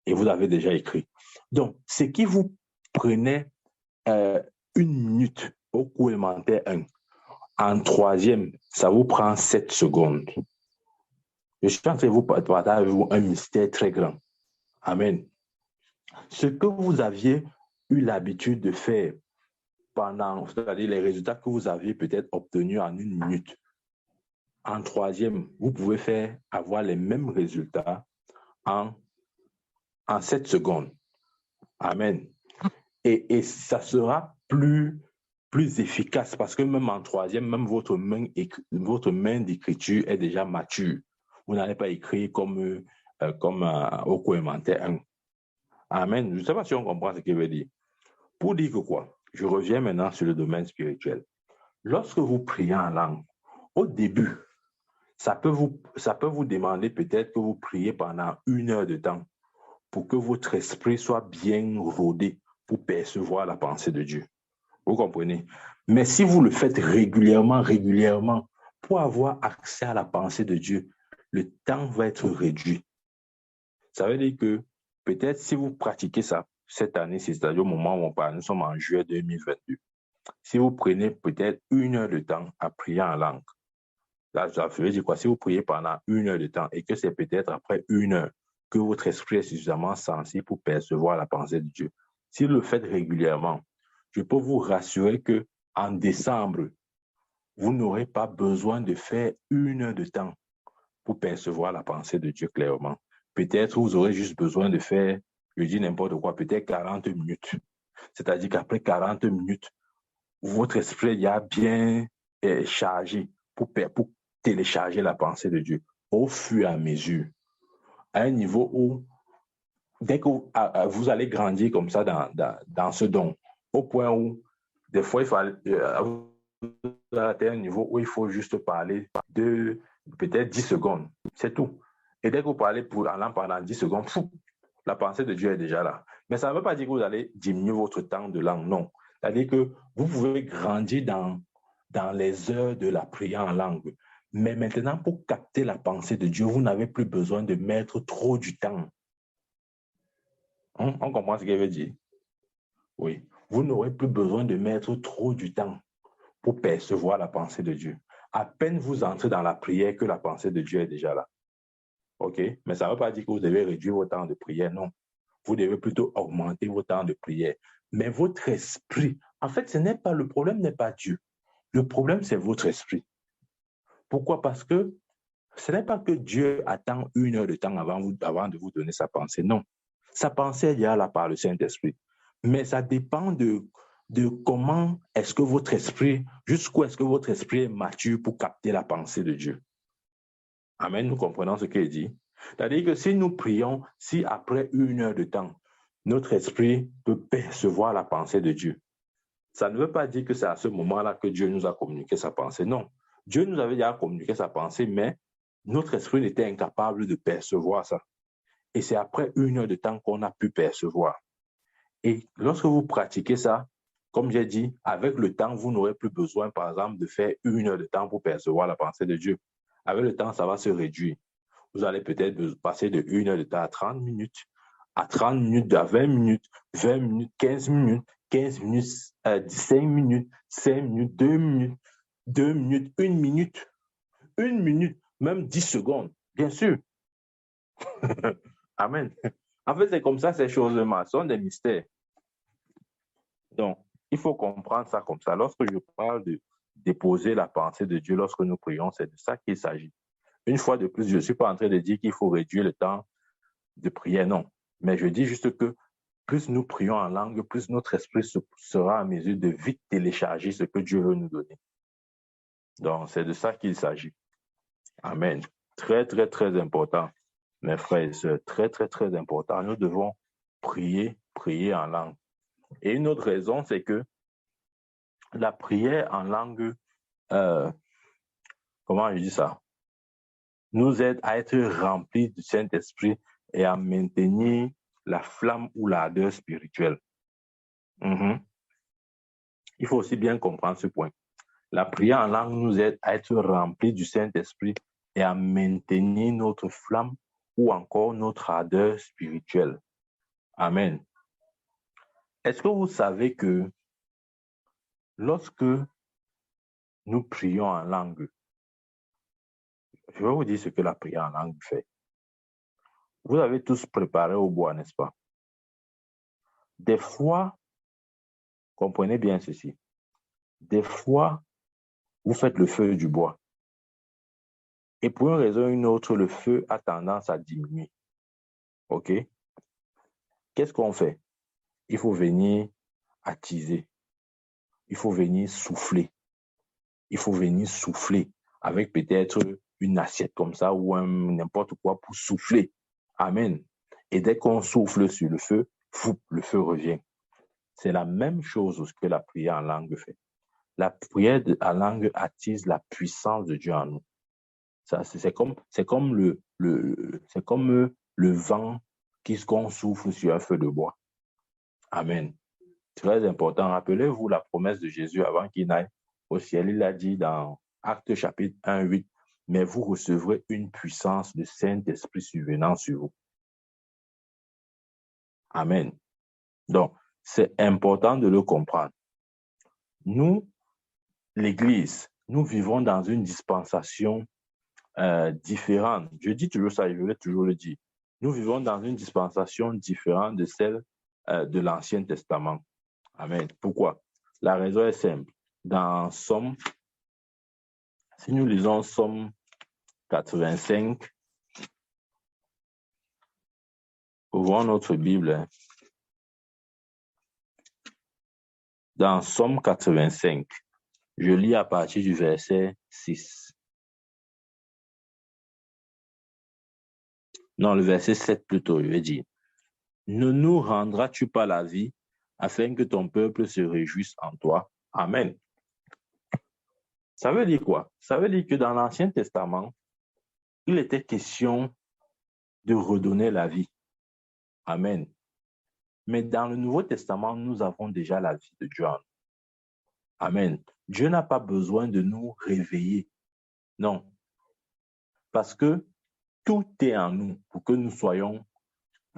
et vous avez déjà écrit. Donc, ce qui vous prenait 1 minute au cours élémentaire 1, en 3e, ça vous prend 7 secondes. Je suis en train de vous partager avec vous un mystère très grand. Amen. Ce que vous aviez eu l'habitude de faire c'est-à-dire les résultats que vous aviez peut-être obtenus en 1 minute, en 3e, vous pouvez avoir les mêmes résultats en 7 secondes. Amen. Et ça sera plus efficace parce que même en troisième, même votre main d'écriture est déjà mature. Vous n'allez pas écrire comme au commentaire 1. Amen. Je ne sais pas si on comprend ce qu'il veut dire. Pour dire que quoi? Je reviens maintenant sur le domaine spirituel. Lorsque vous priez en langue, au début, ça peut vous demander peut-être que vous priez pendant 1 heure de temps pour que votre esprit soit bien rodé pour percevoir la pensée de Dieu. Vous comprenez? Mais si vous le faites régulièrement, pour avoir accès à la pensée de Dieu, le temps va être réduit. Ça veut dire que peut-être si vous pratiquez ça cette année, c'est-à-dire au moment où on parle, nous sommes en juillet 2022, si vous prenez peut-être 1 heure de temps à prier en langue, là, ça veut dire quoi? Si vous priez pendant 1 heure de temps et que c'est peut-être après 1 heure que votre esprit est suffisamment sensible pour percevoir la pensée de Dieu, si vous le faites régulièrement, je peux vous rassurer que en décembre, vous n'aurez pas besoin de faire 1 heure de temps pour percevoir la pensée de Dieu clairement. Peut-être vous aurez juste besoin de faire, je dis n'importe quoi, peut-être 40 minutes. C'est-à-dire qu'après 40 minutes, votre esprit est bien chargé pour télécharger la pensée de Dieu au fur et à mesure, à un niveau où, dès que vous allez grandir comme ça dans ce don, au point où, des fois, il faut atteindre un niveau où il faut juste parler de peut-être 10 secondes, c'est tout. Et dès que vous parlez en langue pendant 10 secondes, la pensée de Dieu est déjà là. Mais ça ne veut pas dire que vous allez diminuer votre temps de langue, non. C'est-à-dire que vous pouvez grandir dans les heures de la prière en langue. Mais maintenant, pour capter la pensée de Dieu, vous n'avez plus besoin de mettre trop du temps. On comprend ce qu'il veut dire? Oui. Vous n'aurez plus besoin de mettre trop du temps pour percevoir la pensée de Dieu. À peine vous entrez dans la prière que la pensée de Dieu est déjà là. OK? Mais ça ne veut pas dire que vous devez réduire votre temps de prière, non. Vous devez plutôt augmenter votre temps de prière. Mais votre esprit, en fait, le problème n'est pas Dieu. Le problème, c'est votre esprit. Pourquoi? Parce que ce n'est pas que Dieu attend 1 heure de temps avant de vous donner sa pensée. Non. Sa pensée est déjà là par le Saint-Esprit. Mais ça dépend de comment est-ce que votre esprit, jusqu'où est-ce que votre esprit est mature pour capter la pensée de Dieu. Amen, nous comprenons ce qu'il dit. C'est-à-dire que si nous prions, si après 1 heure de temps, notre esprit peut percevoir la pensée de Dieu, ça ne veut pas dire que c'est à ce moment-là que Dieu nous a communiqué sa pensée. Non. Dieu nous avait déjà communiqué sa pensée, mais notre esprit était incapable de percevoir ça. Et c'est après 1 heure de temps qu'on a pu percevoir. Et lorsque vous pratiquez ça, comme j'ai dit, avec le temps, vous n'aurez plus besoin, par exemple, de faire 1 heure de temps pour percevoir la pensée de Dieu. Avec le temps, ça va se réduire. Vous allez peut-être passer de 1 heure de temps à 30 minutes, à 30 minutes, à 20 minutes, 20 minutes, 15 minutes, 15 minutes, 5 minutes, 5 minutes, 2 minutes, 2 minutes, 1 minute, même 10 secondes, bien sûr. Amen. En fait, c'est comme ça, ces choses-là sont des mystères. Donc, il faut comprendre ça comme ça. Lorsque je parle de déposer la pensée de Dieu lorsque nous prions, c'est de ça qu'il s'agit. Une fois de plus, je ne suis pas en train de dire qu'il faut réduire le temps de prière, non. Mais je dis juste que plus nous prions en langue, plus notre esprit sera en mesure de vite télécharger ce que Dieu veut nous donner. Donc, c'est de ça qu'il s'agit. Amen. Très, très, très important, mes frères et sœurs. Très, très, très important. Nous devons prier en langue. Et une autre raison, c'est que la prière en langue, comment je dis ça, nous aide à être remplis du Saint-Esprit et à maintenir la flamme ou l'ardeur spirituelle. Il faut aussi bien comprendre ce point. La prière en langue nous aide à être remplis du Saint-Esprit et à maintenir notre flamme ou encore notre ardeur spirituelle. Amen. Est-ce que vous savez que lorsque nous prions en langue, je vais vous dire ce que la prière en langue fait. Vous avez tous préparé au bois, n'est-ce pas? Des fois, comprenez bien ceci, des fois, vous faites le feu du bois. Et pour une raison ou une autre, le feu a tendance à diminuer. OK? Qu'est-ce qu'on fait? Il faut venir attiser. Il faut venir souffler. Il faut venir souffler avec peut-être une assiette comme ça ou n'importe quoi pour souffler. Amen. Et dès qu'on souffle sur le feu revient. C'est la même chose que la prière en langue fait. La prière en langue attise la puissance de Dieu en nous. C'est comme le vent qu'on souffle sur un feu de bois. Amen. Très important. Rappelez-vous la promesse de Jésus avant qu'il n'aille au ciel. Il a dit dans Actes chapitre 1, 8, « Mais vous recevrez une puissance de Saint-Esprit survenant sur vous. » Amen. Donc, c'est important de le comprendre. Nous, l'Église, nous vivons dans une dispensation différente. Je dis toujours ça, je vais toujours le dire. Nous vivons dans une dispensation différente de celle de l'Ancien Testament. Amen. Pourquoi? La raison est simple. Dans Somme, si nous lisons Somme 85, ouvrons notre Bible. Dans Somme 85, je lis à partir du verset 6. Non, le verset 7 plutôt, je vais dire. « Ne nous rendras-tu pas la vie afin que ton peuple se réjouisse en toi? » Amen. Ça veut dire quoi? Ça veut dire que dans l'Ancien Testament, il était question de redonner la vie. Amen. Mais dans le Nouveau Testament, nous avons déjà la vie de Dieu en nous. Amen. Dieu n'a pas besoin de nous réveiller. Non. Parce que tout est en nous pour que nous soyons,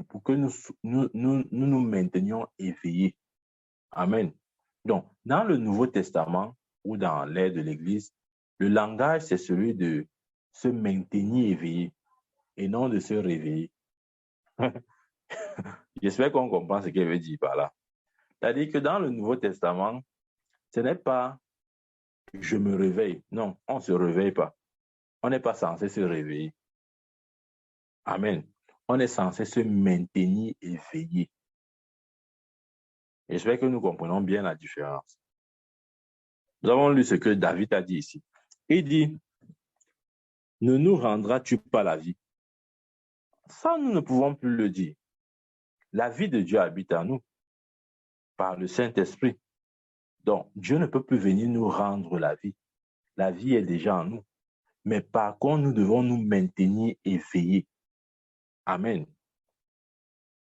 pour que nous maintenions éveillés. Amen. Donc, dans le Nouveau Testament ou dans l'ère de l'Église, le langage, c'est celui de se maintenir éveillé et non de se réveiller. J'espère qu'on comprend ce qu'elle veut dire par là. C'est-à-dire que dans le Nouveau Testament, ce n'est pas « je me réveille ». Non, on ne se réveille pas. On n'est pas censé se réveiller. Amen. On est censé se maintenir éveillé. J'espère que nous comprenons bien la différence. Nous avons lu ce que David a dit ici. Il dit, « Ne nous rendras-tu pas la vie ?» Ça, nous ne pouvons plus le dire. La vie de Dieu habite en nous par le Saint-Esprit. Donc, Dieu ne peut plus venir nous rendre la vie. La vie est déjà en nous. Mais par contre, nous devons nous maintenir éveillés. Amen.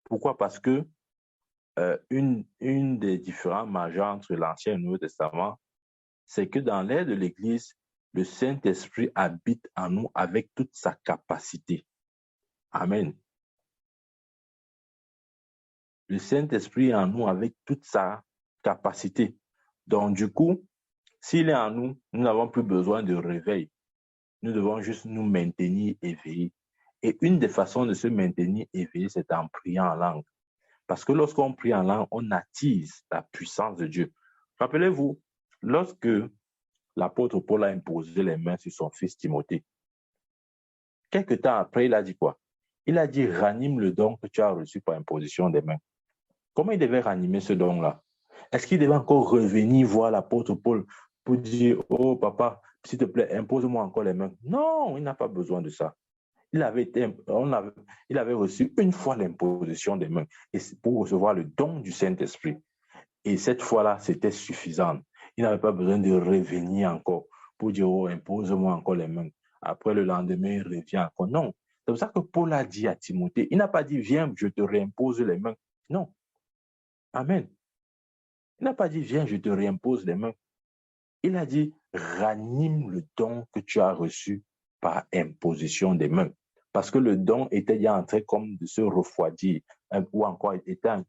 Pourquoi? Parce que une des différences majeures entre l'Ancien et le Nouveau Testament, c'est que dans l'ère de l'Église, le Saint-Esprit habite en nous avec toute sa capacité. Amen. Le Saint-Esprit est en nous avec toute sa capacité. Donc, du coup, s'il est en nous, nous n'avons plus besoin de réveil. Nous devons juste nous maintenir éveillés. Et une des façons de se maintenir éveillé, c'est en priant en langue. Parce que lorsqu'on prie en langue, on attise la puissance de Dieu. Rappelez-vous, lorsque l'apôtre Paul a imposé les mains sur son fils Timothée, quelque temps après, il a dit quoi? Il a dit, ranime le don que tu as reçu par imposition des mains. Comment il devait ranimer ce don-là? Est-ce qu'il devait encore revenir voir l'apôtre Paul pour dire, oh papa, s'il te plaît, impose-moi encore les mains? Non, il n'a pas besoin de ça. Il avait reçu une fois l'imposition des mains pour recevoir le don du Saint-Esprit. Et cette fois-là, c'était suffisant. Il n'avait pas besoin de revenir encore pour dire, oh, impose-moi encore les mains. Après, le lendemain, il revient encore. Non. C'est pour ça que Paul a dit à Timothée, il n'a pas dit, viens, je te réimpose les mains. Non. Amen. Il n'a pas dit, viens, je te réimpose les mains. Il a dit, ranime le don que tu as reçu par imposition des mains. Parce que le don était déjà en train comme de se refroidir, ou encore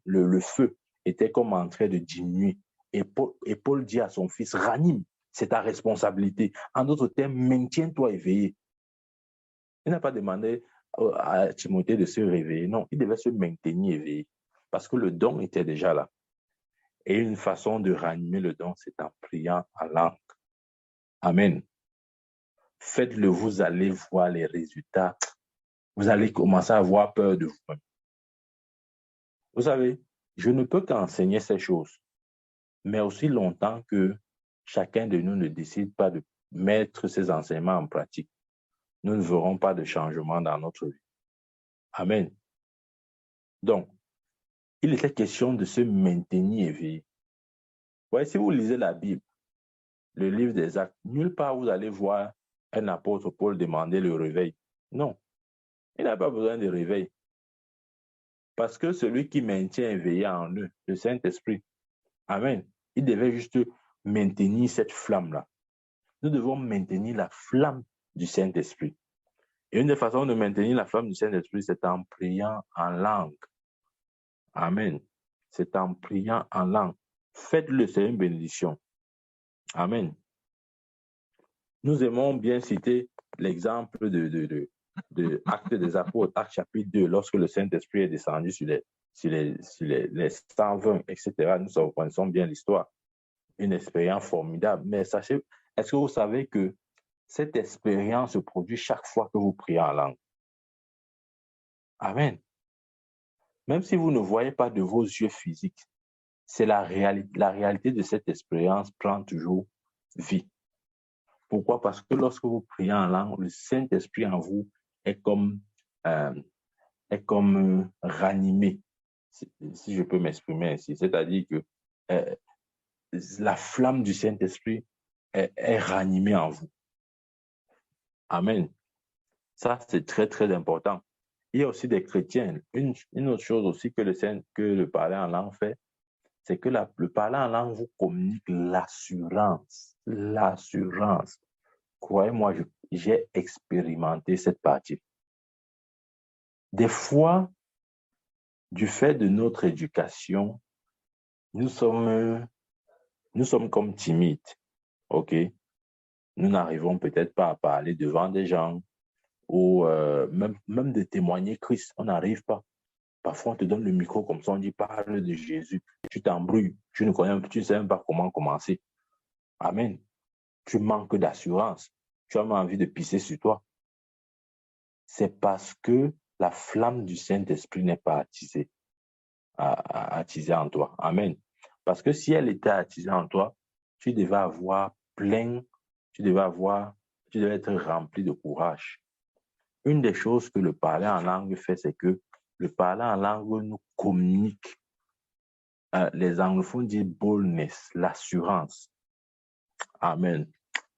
le feu était comme en train de diminuer. Et Paul dit à son fils, ranime, c'est ta responsabilité. En d'autres termes, maintiens-toi éveillé. Il n'a pas demandé à Timothée de se réveiller. Non, il devait se maintenir éveillé. Parce que le don était déjà là. Et une façon de ranimer le don, c'est en priant en langue. Amen. Faites-le, vous allez voir les résultats. Vous allez commencer à avoir peur de vous-même. Vous savez, je ne peux qu'enseigner ces choses. Mais aussi longtemps que chacun de nous ne décide pas de mettre ces enseignements en pratique, nous ne verrons pas de changement dans notre vie. Amen. Donc, il était question de se maintenir éveillé. Ouais, si vous lisez la Bible, le livre des Actes, nulle part vous allez voir un apôtre Paul demander le réveil. Non, il n'a pas besoin de réveil. Parce que celui qui maintient éveillé en eux, le Saint-Esprit, Amen, il devait juste maintenir cette flamme-là. Nous devons maintenir la flamme du Saint-Esprit. Et une des façons de maintenir la flamme du Saint-Esprit, c'est en priant en langue. Amen. C'est en priant en langue. Faites-le, c'est une bénédiction. Amen. Nous aimons bien citer l'exemple de Actes des Apôtres, Actes chapitre 2, lorsque le Saint-Esprit est descendu sur les 120, etc. Nous connaissons bien l'histoire. Une expérience formidable. Mais sachez, est-ce que vous savez que cette expérience se produit chaque fois que vous priez en langue? Amen. Même si vous ne voyez pas de vos yeux physiques, c'est la réalité de cette expérience prend toujours vie. Pourquoi? Parce que lorsque vous priez en langue, le Saint-Esprit en vous est comme ranimé, si je peux m'exprimer ainsi. C'est-à-dire que la flamme du Saint-Esprit est ranimée en vous. Amen. Ça, c'est très, très important. Il y a aussi des chrétiens. Une autre chose aussi que le parler en langue fait, c'est que le parler en langue vous communique l'assurance. L'assurance. Croyez-moi, j'ai expérimenté cette partie. Des fois, du fait de notre éducation, nous sommes comme timides, ok? Nous n'arrivons peut-être pas à parler devant des gens ou même de témoigner Christ, on n'arrive pas. Parfois, on te donne le micro comme ça, on dit parle de Jésus. Tu t'embrouilles, tu ne sais même pas comment commencer. Amen. Tu manques d'assurance. Tu as même envie de pisser sur toi. C'est parce que la flamme du Saint-Esprit n'est pas attisée en toi. Amen. Parce que si elle était attisée en toi, tu devais être rempli de courage. Une des choses que le parler en langue fait, c'est que le parler en langue nous communique. Les anglophones disent boldness, l'assurance. Amen.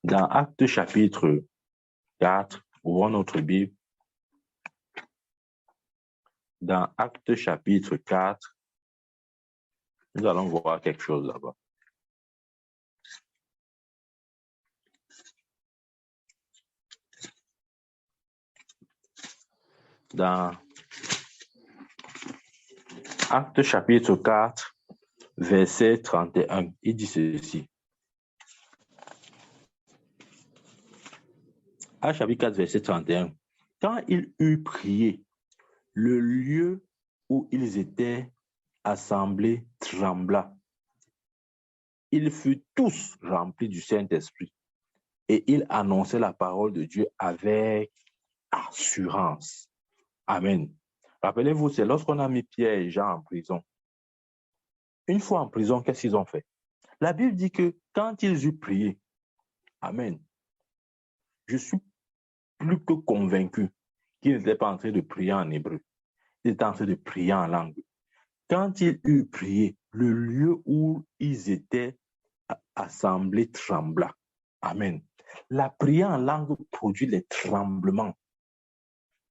Dans Actes chapitre 4, ouvrons notre Bible. Dans Actes chapitre 4, nous allons voir quelque chose là-bas. Dans Actes chapitre 4, verset 31, il dit ceci. Actes chapitre 4, verset 31. Quand il eut prié, le lieu où ils étaient assemblés trembla. Ils furent tous remplis du Saint-Esprit et ils annonçaient la parole de Dieu avec assurance. Amen. Rappelez-vous, c'est lorsqu'on a mis Pierre et Jean en prison. Une fois en prison, qu'est-ce qu'ils ont fait? La Bible dit que quand ils eurent prié, Amen, je suis plus que convaincu qu'ils n'étaient pas en train de prier en hébreu. Ils étaient en train de prier en langue. Quand ils eurent prié, le lieu où ils étaient assemblés trembla. Amen. La prière en langue produit les tremblements.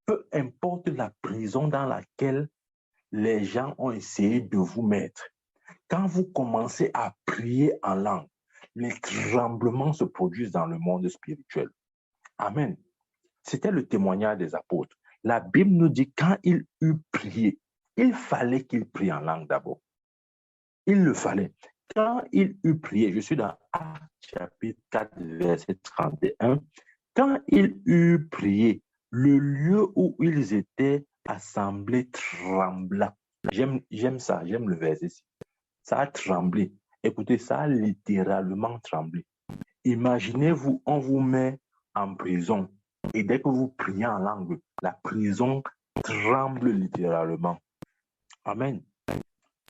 Peu importe la prison dans laquelle les gens ont essayé de vous mettre, quand vous commencez à prier en langue, les tremblements se produisent dans le monde spirituel. Amen. C'était le témoignage des apôtres. La Bible nous dit quand il eut prié, il fallait qu'il prie en langue d'abord. Il le fallait. Quand il eut prié, je suis dans Actes chapitre 4, verset 31. Quand il eut prié, le lieu où ils étaient assemblés trembla. J'aime ça, j'aime le verset ici. Ça a tremblé. Écoutez, ça a littéralement tremblé. Imaginez-vous, on vous met en prison et dès que vous priez en langue, la prison tremble littéralement. Amen.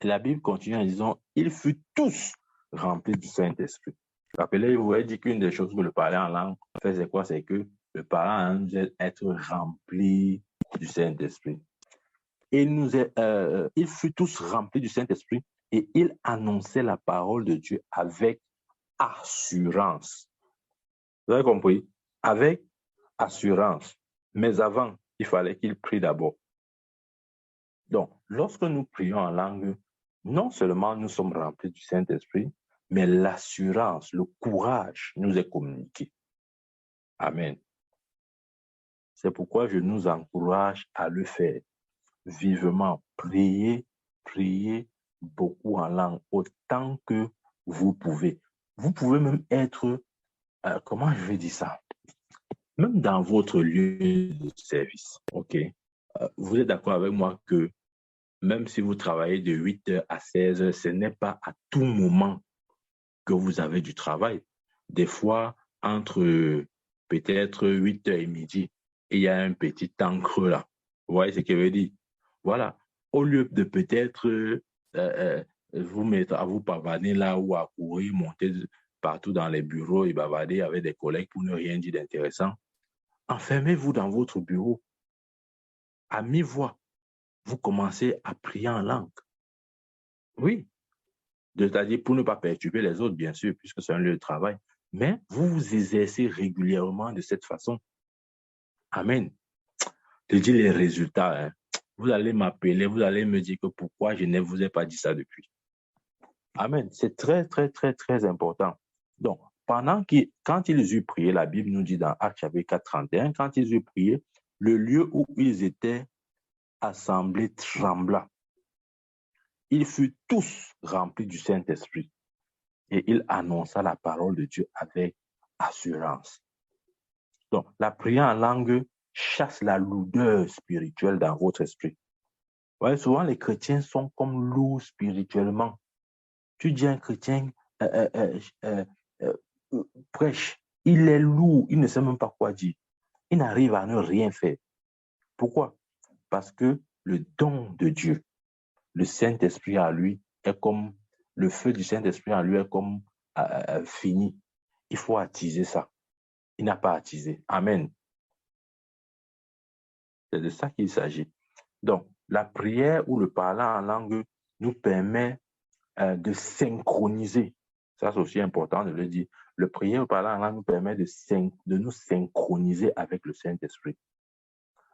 La Bible continue en disant, ils furent tous remplis du Saint-Esprit. Rappelez-vous, vous avez dit qu'une des choses que le parler en langue fait, c'est quoi? C'est que le parler en langue nous aide à être rempli du Saint-Esprit. Et ils furent tous remplis du Saint-Esprit et ils annonçaient la parole de Dieu avec assurance. Vous avez compris? Avec assurance. Mais avant, il fallait qu'ils prient d'abord. Donc, lorsque nous prions en langue, non seulement nous sommes remplis du Saint-Esprit, mais l'assurance, le courage nous est communiqué. Amen. C'est pourquoi je nous encourage à le faire vivement. Priez beaucoup en langue, autant que vous pouvez. Vous pouvez même être, comment je vais dire ça? Même dans votre lieu de service, ok? Vous êtes d'accord avec moi que même si vous travaillez de 8h à 16h, ce n'est pas à tout moment que vous avez du travail. Des fois, entre peut-être 8h et midi, il y a un petit temps creux là. Vous voyez ce que je veux dire? Voilà. Au lieu de peut-être vous mettre à vous pavaner là ou à courir, monter partout dans les bureaux et bavader avec des collègues pour ne rien dire d'intéressant, enfermez-vous dans votre bureau. À mi-voix, vous commencez à prier en langue. Oui, c'est-à-dire pour ne pas perturber les autres, bien sûr, puisque c'est un lieu de travail. Mais vous vous exercez régulièrement de cette façon. Amen. Je dis les résultats. Hein. Vous allez m'appeler, vous allez me dire que pourquoi je ne vous ai pas dit ça depuis. Amen. C'est très, très, très, très important. Donc, quand ils eurent prié, la Bible nous dit dans Actes chapitre 4, 31, quand ils eurent prié, le lieu où ils étaient assemblés trembla. Ils furent tous remplis du Saint-Esprit et il annonça la parole de Dieu avec assurance. Donc, la prière en langue chasse la lourdeur spirituelle dans votre esprit. Vous voyez, souvent, les chrétiens sont comme lourds spirituellement. Tu dis à un chrétien, prêche, il est lourd, il ne sait même pas quoi dire. Il n'arrive à ne rien faire. Pourquoi? Parce que le don de Dieu, le Saint-Esprit à lui, est comme, le feu du Saint-Esprit en lui est comme fini. Il faut attiser ça. Il n'a pas attisé. Amen. C'est de ça qu'il s'agit. Donc, la prière ou le parler en langue nous permet de synchroniser. Ça, c'est aussi important de le dire. Le prier ou parler en langue nous permet de nous synchroniser avec le Saint-Esprit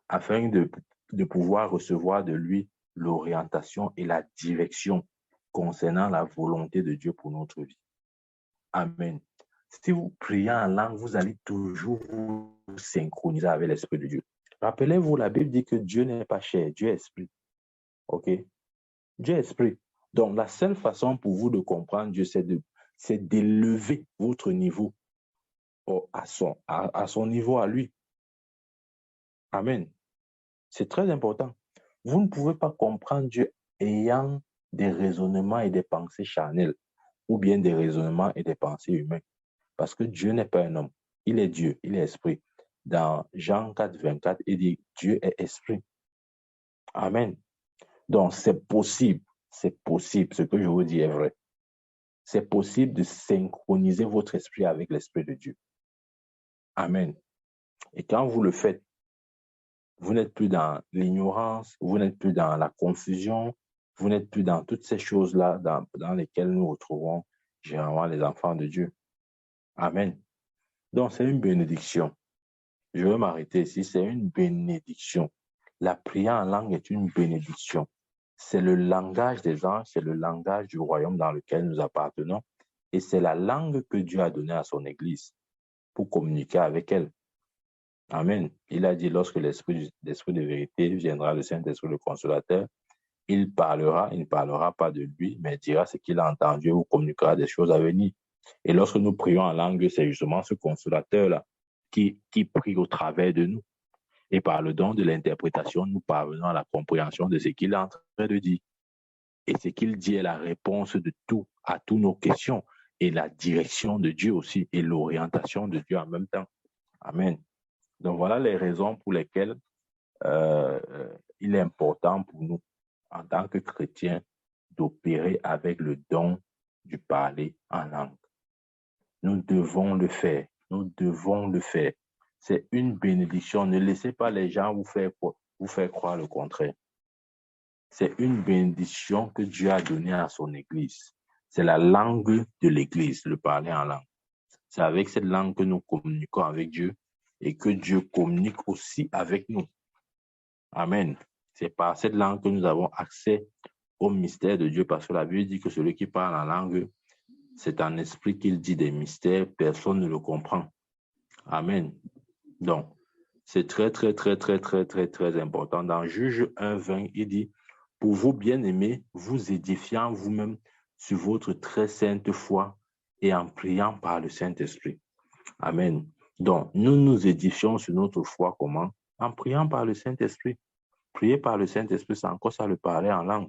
afin de pouvoir recevoir de lui l'orientation et la direction concernant la volonté de Dieu pour notre vie. Amen. Si vous priez en langue, vous allez toujours vous synchroniser avec l'Esprit de Dieu. Rappelez-vous, la Bible dit que Dieu n'est pas chair, Dieu est esprit. OK? Dieu est esprit. Donc, la seule façon pour vous de comprendre Dieu, c'est d'élever votre niveau à son niveau à lui. Amen. C'est très important. Vous ne pouvez pas comprendre Dieu ayant des raisonnements et des pensées charnelles ou bien des raisonnements et des pensées humaines. Parce que Dieu n'est pas un homme. Il est Dieu, il est esprit. Dans Jean 4, 24, il dit Dieu est esprit. Amen. Donc, c'est possible, ce que je vous dis est vrai. C'est possible de synchroniser votre esprit avec l'Esprit de Dieu. Amen. Et quand vous le faites, vous n'êtes plus dans l'ignorance, vous n'êtes plus dans la confusion, vous n'êtes plus dans toutes ces choses-là dans lesquelles nous retrouvons généralement les enfants de Dieu. Amen. Donc, c'est une bénédiction. Je vais m'arrêter ici. C'est une bénédiction. La prière en langue est une bénédiction. C'est le langage des anges, c'est le langage du royaume dans lequel nous appartenons. Et c'est la langue que Dieu a donnée à son Église pour communiquer avec elle. Amen. Il a dit, lorsque l'Esprit de vérité viendra, le Saint-Esprit, le Consolateur, il ne parlera pas de lui, mais dira ce qu'il a entendu ou communiquera des choses à venir. Et lorsque nous prions en langue, c'est justement ce Consolateur-là qui prie au travers de nous. Et par le don de l'interprétation, nous parvenons à la compréhension de ce qu'il est en train de dire. Et ce qu'il dit est la réponse de tout, à toutes nos questions, et la direction de Dieu aussi, et l'orientation de Dieu en même temps. Amen. Donc voilà les raisons pour lesquelles il est important pour nous, en tant que chrétiens, d'opérer avec le don du parler en langue. Nous devons le faire. Nous devons le faire. C'est une bénédiction. Ne laissez pas les gens vous faire croire le contraire. C'est une bénédiction que Dieu a donnée à son Église. C'est la langue de l'Église, le parler en langue. C'est avec cette langue que nous communiquons avec Dieu et que Dieu communique aussi avec nous. Amen. C'est par cette langue que nous avons accès au mystère de Dieu, parce que la Bible dit que celui qui parle en langue, c'est en esprit qu'il dit des mystères, personne ne le comprend. Amen. Donc, c'est très, très, très, très, très, très, très important. Dans Juge 1:20, il dit, pour vous, bien-aimés, vous édifiant vous-même sur votre très sainte foi et en priant par le Saint-Esprit. Amen. Donc, nous nous édifions sur notre foi comment? En priant par le Saint-Esprit. Prier par le Saint-Esprit, c'est encore ça, le parler en langue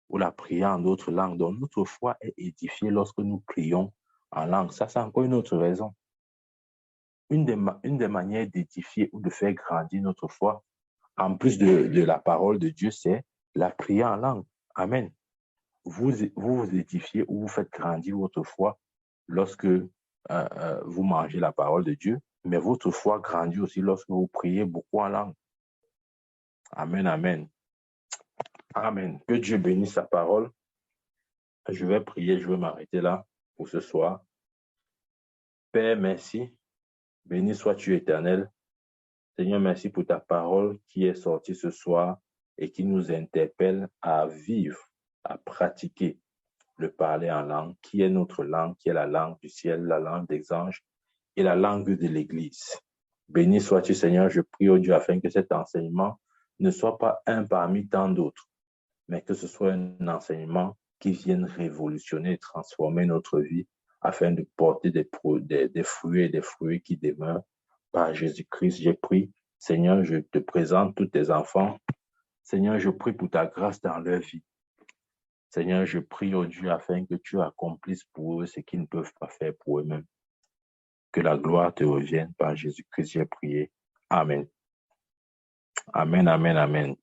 ou la prier en d'autres langues. Donc, notre foi est édifiée lorsque nous prions en langue. Ça, c'est encore une autre raison. Une des manières d'édifier ou de faire grandir notre foi, en plus de la parole de Dieu, c'est la prière en langue. Amen. Vous édifiez ou vous faites grandir votre foi lorsque vous mangez la parole de Dieu, mais votre foi grandit aussi lorsque vous priez beaucoup en langue. Amen, amen. Amen. Que Dieu bénisse sa parole. Je vais prier, je vais m'arrêter là pour ce soir. Père, merci. Béni sois-tu, Éternel. Seigneur, merci pour ta parole qui est sortie ce soir et qui nous interpelle à vivre, à pratiquer le parler en langue, qui est notre langue, qui est la langue du ciel, la langue des anges et la langue de l'Église. Béni sois-tu, Seigneur, je prie au Dieu afin que cet enseignement ne soit pas un parmi tant d'autres, mais que ce soit un enseignement qui vienne révolutionner et transformer notre vie afin de porter des fruits et des fruits qui demeurent. Par Jésus-Christ, j'ai prié. Seigneur, je te présente tous tes enfants. Seigneur, je prie pour ta grâce dans leur vie. Seigneur, je prie au Dieu afin que tu accomplisses pour eux ce qu'ils ne peuvent pas faire pour eux-mêmes. Que la gloire te revienne. Par Jésus-Christ, j'ai prié. Amen. Amen, amen, amen.